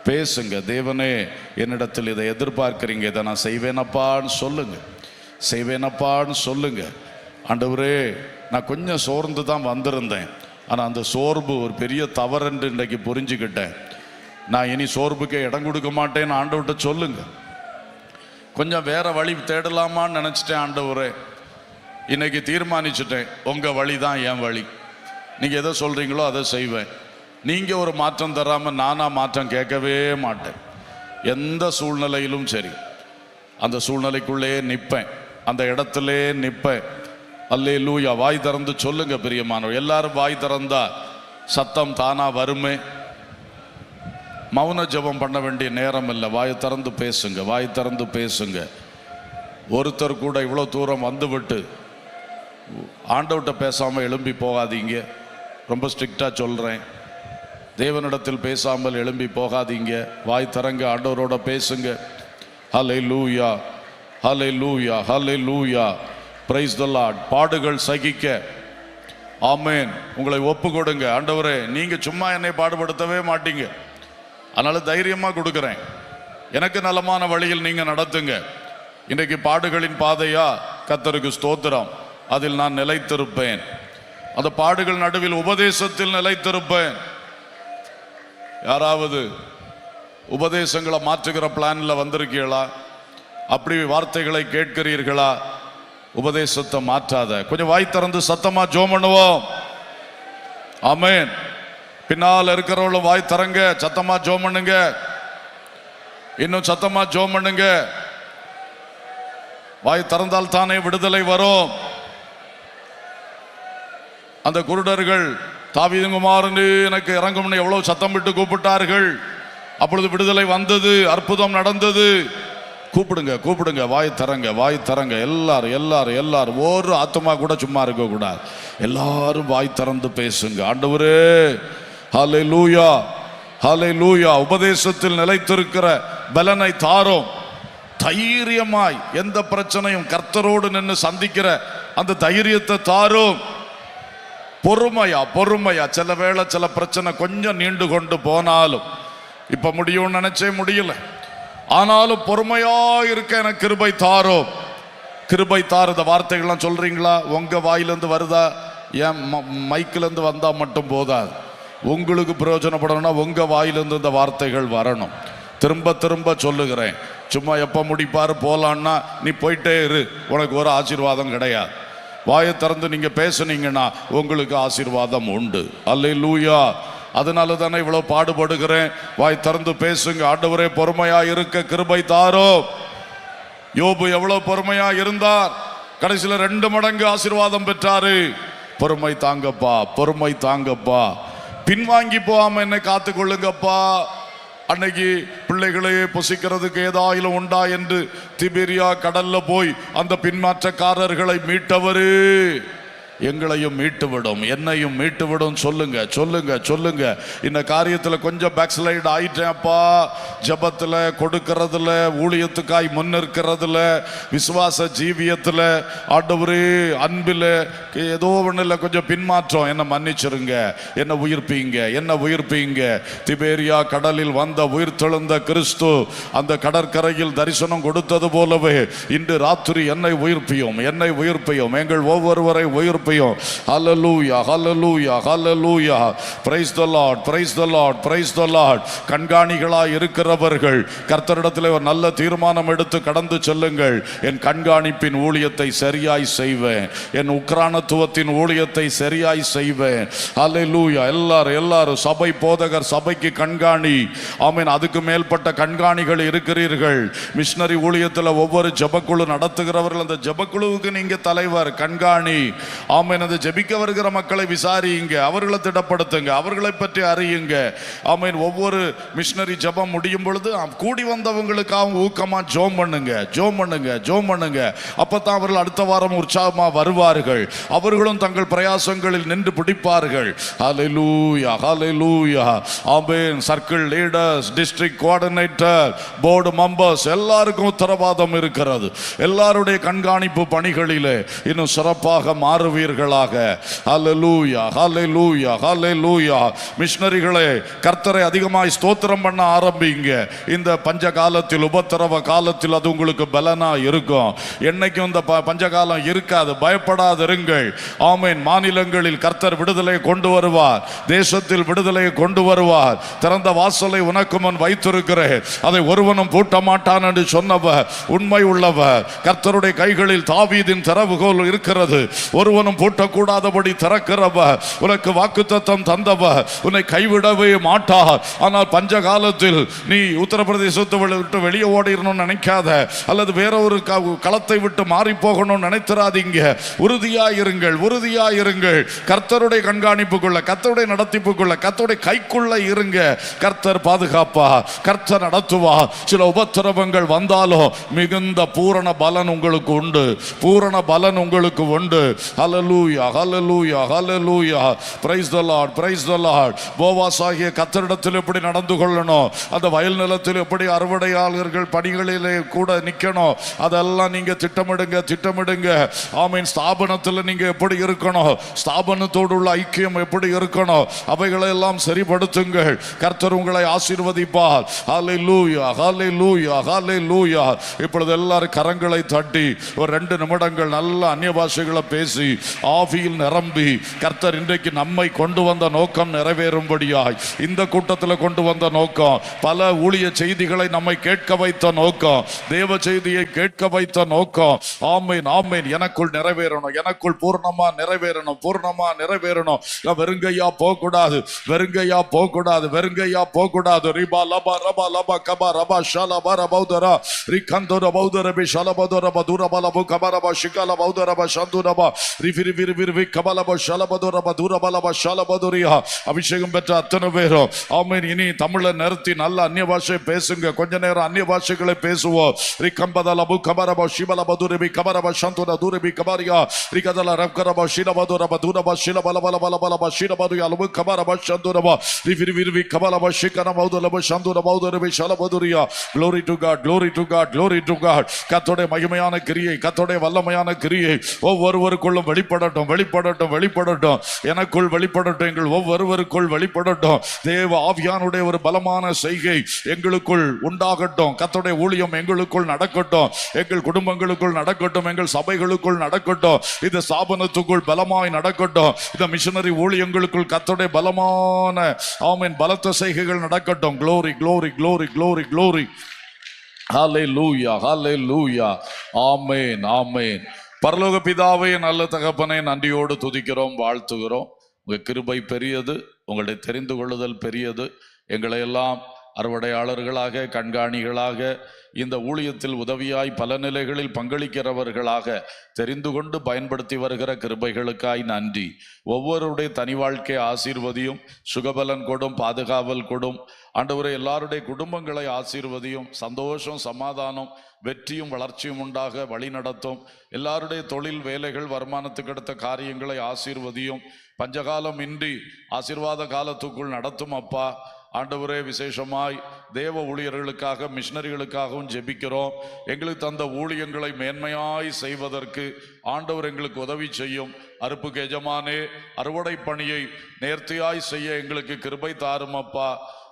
Speaker 1: பேசுங்க. தேவனே, என்னிடத்தில் இதை எதிர்பார்க்கிறீங்க, இதை நான் செய்வேனப்பான்னு சொல்லுங்க, செய்வேனப்பான்னு சொல்லுங்க. ஆண்டவரே, நான் கொஞ்சம் சோர்ந்து தான் வந்திருந்தேன், ஆனால் அந்த சோர்வு ஒரு பெரிய தவறுன்னு இன்றைக்கு புரிஞ்சுக்கிட்டேன். நான் இனி சோர்வுக்கே இடம் கொடுக்க மாட்டேன்னு ஆண்டவர்கிட்ட சொல்லுங்க. கொஞ்சம் வேற வழி தேடலாமான்னு நினச்சிட்டேன். ஆண்டவரே, இன்னைக்கு தீர்மானிச்சுட்டேன், உங்கள் வழி தான் என் வழி. நீங்கள் எதை சொல்கிறீங்களோ அதை செய்வேன். நீங்கள் ஒரு மாற்றம் தராமல் நானாக மாற்றம் கேட்கவே மாட்டேன். எந்த சூழ்நிலையிலும் சரி, அந்த சூழ்நிலைக்குள்ளே நிற்பேன், அந்த இடத்துலே நிற்பேன். அல்லேலூயா. வாய் திறந்து சொல்லுங்க பிரியமானவர். எல்லாரும் வாய் திறந்தா சத்தம் தானா வருமே. மௌன ஜெபம் பண்ண வேண்டிய நேரம் இல்லை. வாய் திறந்து பேசுங்க, வாய் திறந்து பேசுங்க. ஒருத்தர் கூட இவ்வளோ தூரம் வந்துவிட்டு ஆண்டவர்கிட்ட பேசாமல் எழும்பி போகாதீங்க. ரொம்ப ஸ்ட்ரிக்டாக சொல்கிறேன். தேவனிடத்தில் பேசாமல் எழும்பி போகாதீங்க. வாய் திறங்க, ஆண்டவரோட பேசுங்க. ஹல்லேலூயா, ஹல்லேலூயா, ஹல்லேலூயா. Praise the Lord. பாடுகள் சகிக்க, ஆமேன், உங்களை ஒப்பு கொடுங்க. ஆண்டவரே, நீங்கள் சும்மா என்னை பாடுபடுத்தவே மாட்டீங்க, அதனால் தைரியமாக கொடுக்குறேன். எனக்கு நலமான வழியில் நீங்கள் நடத்துங்க. இன்றைக்கு பாடுகளின் பாதையா? கர்த்தருக்கு ஸ்தோத்திரம். அதில் நான் நிலைத்திருப்பேன். அந்த பாடுகள் நடுவில் உபதேசத்தில் நிலைத்திருப்பேன். யாராவது உபதேசங்களை மாற்றுகிற பிளானில் வந்திருக்கீங்களா? அப்படி வார்த்தைகளை கேட்கிறீர்களா? உபதேசத்தை மாற்றாத. கொஞ்சம் வாய் திறந்து சத்தமா ஜெபம் பண்ணுவோம். ஆமென். பின்னால் இருக்கிறவங்களும் வாய் திறங்க, சத்தமா ஜெபம் பண்ணுங்க. இன்னும் சத்தமா ஜெபம் பண்ணுங்க. வாய் திறந்தால் தானே விடுதலை வரும். அந்த குருடர்கள் தாவீதின் குமாரனே எனக்கு இறங்கும்னு எவ்வளவு சத்தம் விட்டு கூப்பிட்டார்கள். அப்பொழுது விடுதலை வந்தது, அற்புதம் நடந்தது. கூப்பிடுங்க, கூப்பிடுங்க, வாய் தரங்க, வாய் தரங்க. எல்லாரும் எல்லாரும் எல்லாரும், ஒரு ஆத்மா கூட சும்மா இருக்க கூடாது. எல்லாரும் வாய் திறந்து பேசுங்க. ஆண்டவரே, ஹல்லேலூயா, ஹல்லேலூயா. உபதேசத்தில் நிலைத்திருக்கிற பலனை தாரும். தைரியமாய் எந்த பிரச்சனையும் கர்த்தரோடு நின்று சந்திக்கிற அந்த தைரியத்தை தாரும். பொறுமையா, பொறுமையா. சில வேளை சில பிரச்சனை கொஞ்சம் நீண்டு கொண்டு போனாலும், இப்ப முடியும்னு நினைச்சே முடியல, ஆனாலும் பொறுமையா இருக்க எனக்கு கிருபை தாரும். கிருபை தார். இந்த வார்த்தைகள்லாம் சொல்றீங்களா? உங்க வாயிலிருந்து வருதா? ஏன் மைக்கிலேருந்து வந்தா மட்டும் போதாது. உங்களுக்கு பிரயோஜனப்படணும்னா உங்க வாயிலிருந்து இந்த வார்த்தைகள் வரணும். திரும்ப திரும்ப சொல்லுகிறேன். சும்மா எப்ப முடிப்பாரு போலான்னா நீ போயிட்டே இரு, உனக்கு ஒரு ஆசீர்வாதம் கிடையாது. வாயை திறந்து நீங்க பேசுனீங்கன்னா உங்களுக்கு ஆசீர்வாதம் உண்டு. அல்லேலூயா. அதனால தானே இவ்வளவு பாடுபடுகிறேன். வாய் திறந்து பேசுங்க. ஆண்டவரே, பொறுமையா இருக்க கிருபை தாரும். யோபு எவ்வளவு பொறுமையா இருந்தார், கடைசியில் 2 மடங்கு ஆசீர்வாதம் பெற்றாரு. பொறுமை தாங்கப்பா, பொறுமை தாங்கப்பா. பின்வாங்கி போகாம என்னை காத்து கொள்ளுங்கப்பா. அன்னைக்கு பிள்ளைகளையே புசிக்கிறதுக்கு ஏதாயிலும் உண்டா என்று திபேரியா கடல்ல போய் அந்த பின்மாற்றக்காரர்களை மீட்டவரு எங்களையும் மீட்டுவிடும், என்னையும் மீட்டுவிடும். சொல்லுங்க, சொல்லுங்க, சொல்லுங்க. இந்த காரியத்தில் கொஞ்சம் பேக்ஸ்லைட் ஆயிட்டேன்ப்பா. ஜபத்தில், கொடுக்கறதுல, ஊழியத்துக்காய் முன்னிற்கிறதுல, விசுவாச ஜீவியத்தில், ஆண்டவரே அன்பில் ஏதோ ஒன்றில் கொஞ்சம் பின்மாற்றம். என்னை மன்னிச்சிருங்க, என்னை உயிர்ப்பீங்க, என்னை உயிர்ப்பீங்க. திபேரியா கடலில் வந்த உயிர்த்தெழுந்த கிறிஸ்து அந்த கடற்கரையில் தரிசனம் கொடுத்தது போலவே இன்று ராத்திரி என்னை உயிர்ப்பியும், என்னை உயிர்ப்பியும், எங்கள் ஒவ்வொருவரை உயிர்ப்பி ஒவ்வொருவரையும் ஹல்லேலூயா ஹல்லேலூயா ஹல்லேலூயா. Praise the Lord praise the Lord praise the Lord. கண்காணிகளாய் இருக்கிறவர்கள் கர்த்தரிடத்தில் ஒரு நல்ல தீர்மானம் எடுத்து கடந்து செல்லுங்கள். என் கண்காணிப்பின் ஊழியத்தை சரியாய் செய்வேன், என் உக்ரானத்துவத்தின் ஊழியத்தை சரியாய் செய்வேன். ஹல்லேலூயா. எல்லாரும் சபை போதகர், சபைக்கு கண்காணி. ஆமென். அதுக்கு மேல்பட்ட கண்காணிகள் இருக்கிறீர்கள். மிஷனரி ஊழியத்தில் ஒவ்வொரு ஜெபக்குழு நடத்துகிறவர்கள், அந்த ஜெபக்குழுவுக்கு நீங்க தலைவர், கண்காணி. ஆமென். அந்த ஜெபிக்க வருகிற மக்களை விசாரியுங்க, அவர்களை திடப்படுத்துங்க, அவர்களை பற்றி அறியுங்க. ஆமென். ஒவ்வொரு மிஷனரி ஜெபம் முடியும் பொழுது கூடி வந்தவங்களுக்காக ஊக்கமா ஜோம் பண்ணுங்க, ஜோம் பண்ணுங்க, ஜோம் பண்ணுங்க. அப்பதான் அவர்கள் அடுத்த வாரம் உற்சாகமா வருவார்கள். அவர்களும் தங்கள் பிரயாசங்களில் நின்று பிடிப்பார்கள். ஹல்லேலூயா ஹல்லேலூயா. ஆமென். Circle leaders, district coordinator, board members எல்லாருக்கும் உத்தரவாதம் இருக்கிறது. எல்லாருடைய கண்காணிப்பு பணிகளிலே இன்னும் சிறப்பாக மாறுவீர்களாக. ஹல்லேலூயா ஹல்லேலூயா ஹல்லேலூயா. மிஷனரிகளே, கர்த்தரை அதிகமாய் ஸ்தோத்திரம் பண்ண ஆரம்பிங்க. இந்த பஞ்ச காலத்தில், உபத்திரவ காலத்தில் அது உங்களுக்கு பலனா இருக்கும். என்னைக்கும் இந்த பஞ்சகாலம் இருக்காது, பயப்படாதிருங்கள். ஆமென். மாநிலங்களில் கர்த்தர் விடுதலை கொண்டு வருவார், தேசத்தில் விடுதலை கொண்டு வருவார். திறந்த வாசலை உனக்கு முன் வைத்திருக்கிறேன், அதை ஒருவனும் பூட்ட மாட்டான் என்று சொன்னவர் உண்மை உள்ளவர். கர்த்தருடைய கைகளில் தாவீதின் திறவுகோல் இருக்கிறது, ஒருவனும் பூட்டக்கூடாதபடி திறக்கிறவர். உனக்கு வாக்குத்தத்தம் தந்தவர் உன்னை கைவிடவே மாட்டார். ஆனால் பஞ்ச காலத்தில் நீ உத்தரப்பிரதேசத்தை விட்டு வெளியே ஓடிடணும்னு நினைக்காத, அல்லது வேற ஒரு களத்தை விட்டு மாறி போகணும்னு நினைத்திராதீங்க. உறுதியாயிருங்கள், உறுதியாயிருங்கள். கர்த்தருடைய கண்காணிப்புக்குள்ள, கர்த்தருடைய நடத்திப்புக்குள்ள, கர்த்தருடைய கைக்குள்ள இருங்க. கர்த்தர் பாதுகாப்பா, கர்த்தர் நடத்துவா. சில உபத்திரவங்கள் வந்தாலும் மிகுந்த பூரண பலன் உங்களுக்கு உண்டு, பூரண பலன் உங்களுக்கு உண்டு. ஹல்லேலூயா ஹல்லேலூயா ஹல்லேலூயா. Praise the Lord praise the Lord. Boaz ஆகிய கர்த்தரிடத்தில் எப்படி நடந்து கொள்ளணும், அந்த வயல் நிலத்தில் எப்படி அறுவடையாளர்கள் பணிகளிலே கூட நிக்கணும், அதெல்லாம் நீங்க திட்டமிடுங்க, திட்டமிடுங்க. ஆமீன். ஸ்தாபனத்தில் நீங்க எப்படி இருக்கணும், ஸ்தாபனத்தோடு உள்ள ஐக்கியம் எப்படி இருக்கணும், அவைகளை எல்லாம் சரிப்படுத்துங்கள். கர்த்தர் உங்களை ஆசீர்வதிப்பார். ஹல்லேலூயா ஹல்லேலூயா ஹல்லேலூயா. இப்பொழுது எல்லாரும் கரங்களை தட்டி ஒரு 2 நிமிடங்கள் நல்ல அந்நிய பாஷைகளை பேசி ஆவியில் நிரம்பி, கர்த்தர் இன்றைக்கு நம்மை கொண்டு வந்த நோக்கம் நிறைவேறும்படியாய், இந்த கூட்டத்தில் கொண்டு வந்த நோக்கம், பல ஊழிய செய்திகளை நம்மை கேட்க வைத்த நோக்கம், தேவ செய்தியை கேட்க வைத்த நோக்கம். ஆமீன் ஆமீன். எனக்குள் நிறைவேறணும், எனக்குள் பூர்ணமா நிறைவேறணும், பூர்ணமா நிறைவேறணும். வெறுங்கையா போகக்கூடாது, வெறுங்கையா போகக்கூடாது, வெறுங்கையா போகக்கூடாது. ரிபா லபா ரபா லபா கபா ரபா ஷலபா ரபௌதரா ரிகந்தோர பௌதர பி ஷலபதோர பதுரபா லபு கபரபா ஷிகல பௌதரபா ஷந்துரபா ரிஃபிரி விரி கபலபா ஷலபதோர பதுரபா லபா ஷலபதுரியா. அபிஷேகம் பெற்ற அத்தனை பேரும் ஆமீன். இனி தமிழை நிறுத்தி நல்ல அந்நிய பாஷை பேசுங்க. கொஞ்ச நேரம் அந்நிய பாஷைகளை பேசுவோம். ரிகம்பதலபு கபரபா ஷிபலபா துரபி கபரபா ஷந்துர துரபி கபரியா ரிகதல ரப்கரபா ஷிலபதுரபா துரபா ஷிலபலபலபலபலபா ஷிலபதுயா லபு கபரபா ஷந்துரபா ரிஃபிரி விரி கபலபா ஷிகன பௌதலபா ஷந்துர பௌதரபி ஷலபதுரியா. glory to God, glory to God, glory to God. கர்த்தருடைய மகிமையான கிரியை, கர்த்தருடைய வல்லமையான கிரியை ஒவ்வொருவருக்குள்ளும் வெளிப்படட்டும், வெளிப்படட்டும், வெளிப்படட்டும். எனக்குள் வெளிப்படட்டும், எங்கள் ஒவ்வொருவருக்குள் வெளிப்படட்டும். தேவ ஆவியானுடைய ஒரு பலமான செய்கை எங்களுக்குள் உண்டாகட்டும். கர்த்தருடைய ஊழியம் எங்களுக்குள் நடக்கட்டும், எங்கள் குடும்பங்களுக்குள் நடக்கட்டும், எங்கள் சபைகளுக்குள் நடக்கட்டும், இந்த ஸ்தாபனத்துக்குள் பலமாய் நடக்கட்டும். இந்த மிஷனரி ஊழியங்களுக்குள் கர்த்தருடைய பலமான ஆமென் பலத்த செய்கைகள் நடக்கட்டும். glory glory glory glory glory. ஹல்லேலூயா ஹல்லேலூயா. ஆமென் ஆமென். பரலோக பிதாவே, நல்ல தகப்பனே, நன்றியோடு துதிக்கிறோம், வாழ்த்துகிறோம். உங்கள் கிருபை பெரியது, உங்களுடைய தெரிந்து கொள்ளுதல் பெரியது. எங்களை எல்லாம் அறுவடையாளர்களாக, கண்காணிகளாக, இந்த ஊழியத்தில் உதவியாய் பல நிலைகளில் பங்களிக்கிறவர்களாக தெரிந்து கொண்டு பயன்படுத்தி வருகிற கிருபைகளுக்காய் நன்றி. ஒவ்வொருடைய தனி வாழ்க்கை ஆசீர்வதியும், சுகபலன் கொடும், பாதுகாவல் கொடும். ஆண்டவரே, எல்லாருடைய குடும்பங்களை ஆசீர்வதியும், சந்தோஷம், சமாதானம், வெற்றியும் வளர்ச்சியும் உண்டாக வழி நடத்தும். எல்லாருடைய தொழில், வேலைகள், வருமானத்துக்கு அடுத்த காரியங்களை ஆசீர்வதியும். பஞ்சகாலம் இன்றி ஆசீர்வாத காலத்துக்குள் நடத்தும் அப்பா. ஆண்டவரே, விசேஷமாய் தேவ ஊழியர்களுக்காக, மிஷனரிகளுக்காகவும் ஜெபிக்கிறோம். எங்களுக்கு தந்த ஊழியங்களை மேன்மையாய் செய்வதற்கு ஆண்டவர் எங்களுக்கு உதவி செய்யும். அறுப்புக்கு எஜமானே, அறுவடை பணியை நேர்த்தியாய் செய்ய எங்களுக்கு கிருபை தாரும் அப்பா.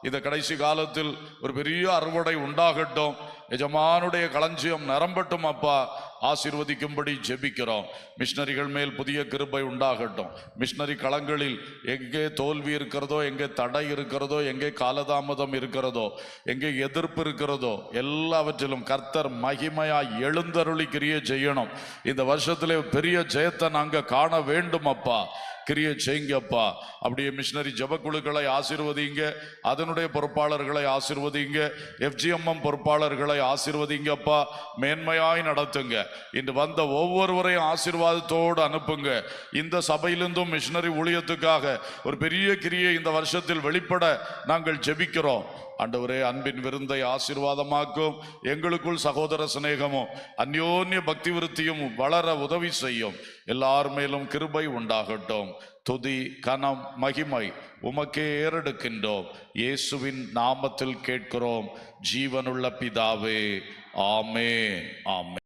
Speaker 1: இந்த கடைசி காலத்தில் ஒரு பெரிய அறுவடை உண்டாகட்டும். எஜமானுடைய களஞ்சியம் நிரம்பட்டும் அப்பா. ஆசீர்வதிக்கும்படி ஜெபிக்கிறோம். மிஷனரிகள் மேல் புதிய கிருபை உண்டாகட்டும். மிஷனரி களங்களில் எங்கே தோல்வி இருக்கிறதோ, எங்கே தடை இருக்கிறதோ, எங்கே காலதாமதம் இருக்கிறதோ, எங்கே எதிர்ப்பு இருக்கிறதோ, எல்லாவற்றிலும் கர்த்தர் மகிமையாய் எழுந்தருளி கிரியை செய்யணும். இந்த வருஷத்திலே பெரிய ஜெயத்தை நாங்க காண வேண்டும் அப்பா. கிரியை செய்யுங்கப்பா. அப்படியே மிஷனரி ஜபக்குழுக்களை ஆசீர்வதிங்க, அதனுடைய பொறுப்பாளர்களை ஆசீர்வதிங்க, FGMM பொறுப்பாளர்களை ஆசீர்வதிங்கப்பா. மேன்மையாய் நடத்துங்க. இன்று வந்த ஒவ்வொருவரையும் ஆசீர்வாதத்தோடு அனுப்புங்க. இந்த சபையிலிருந்தும் மிஷனரி ஊழியத்துக்காக ஒரு பெரிய கிரியை இந்த வருஷத்தில் வெளிப்பட நாங்கள் ஜெபிக்கிறோம். ஆண்டவரே, அன்பின் விருந்தை ஆசீர்வாதமாக்கும். எங்களுக்குள் சகோதர சிநேகமும் அந்யோன்ய பக்தி விருத்தியும் வளர உதவி செய்யும். எல்லார் மேலும் கிருபை உண்டாகட்டும். துதி கனம் மகிமை உமக்கே ஏறெடுக்கின்றோம். இயேசுவின் நாமத்தில் கேட்கிறோம் ஜீவனுள்ள பிதாவே. ஆமென், ஆமென்.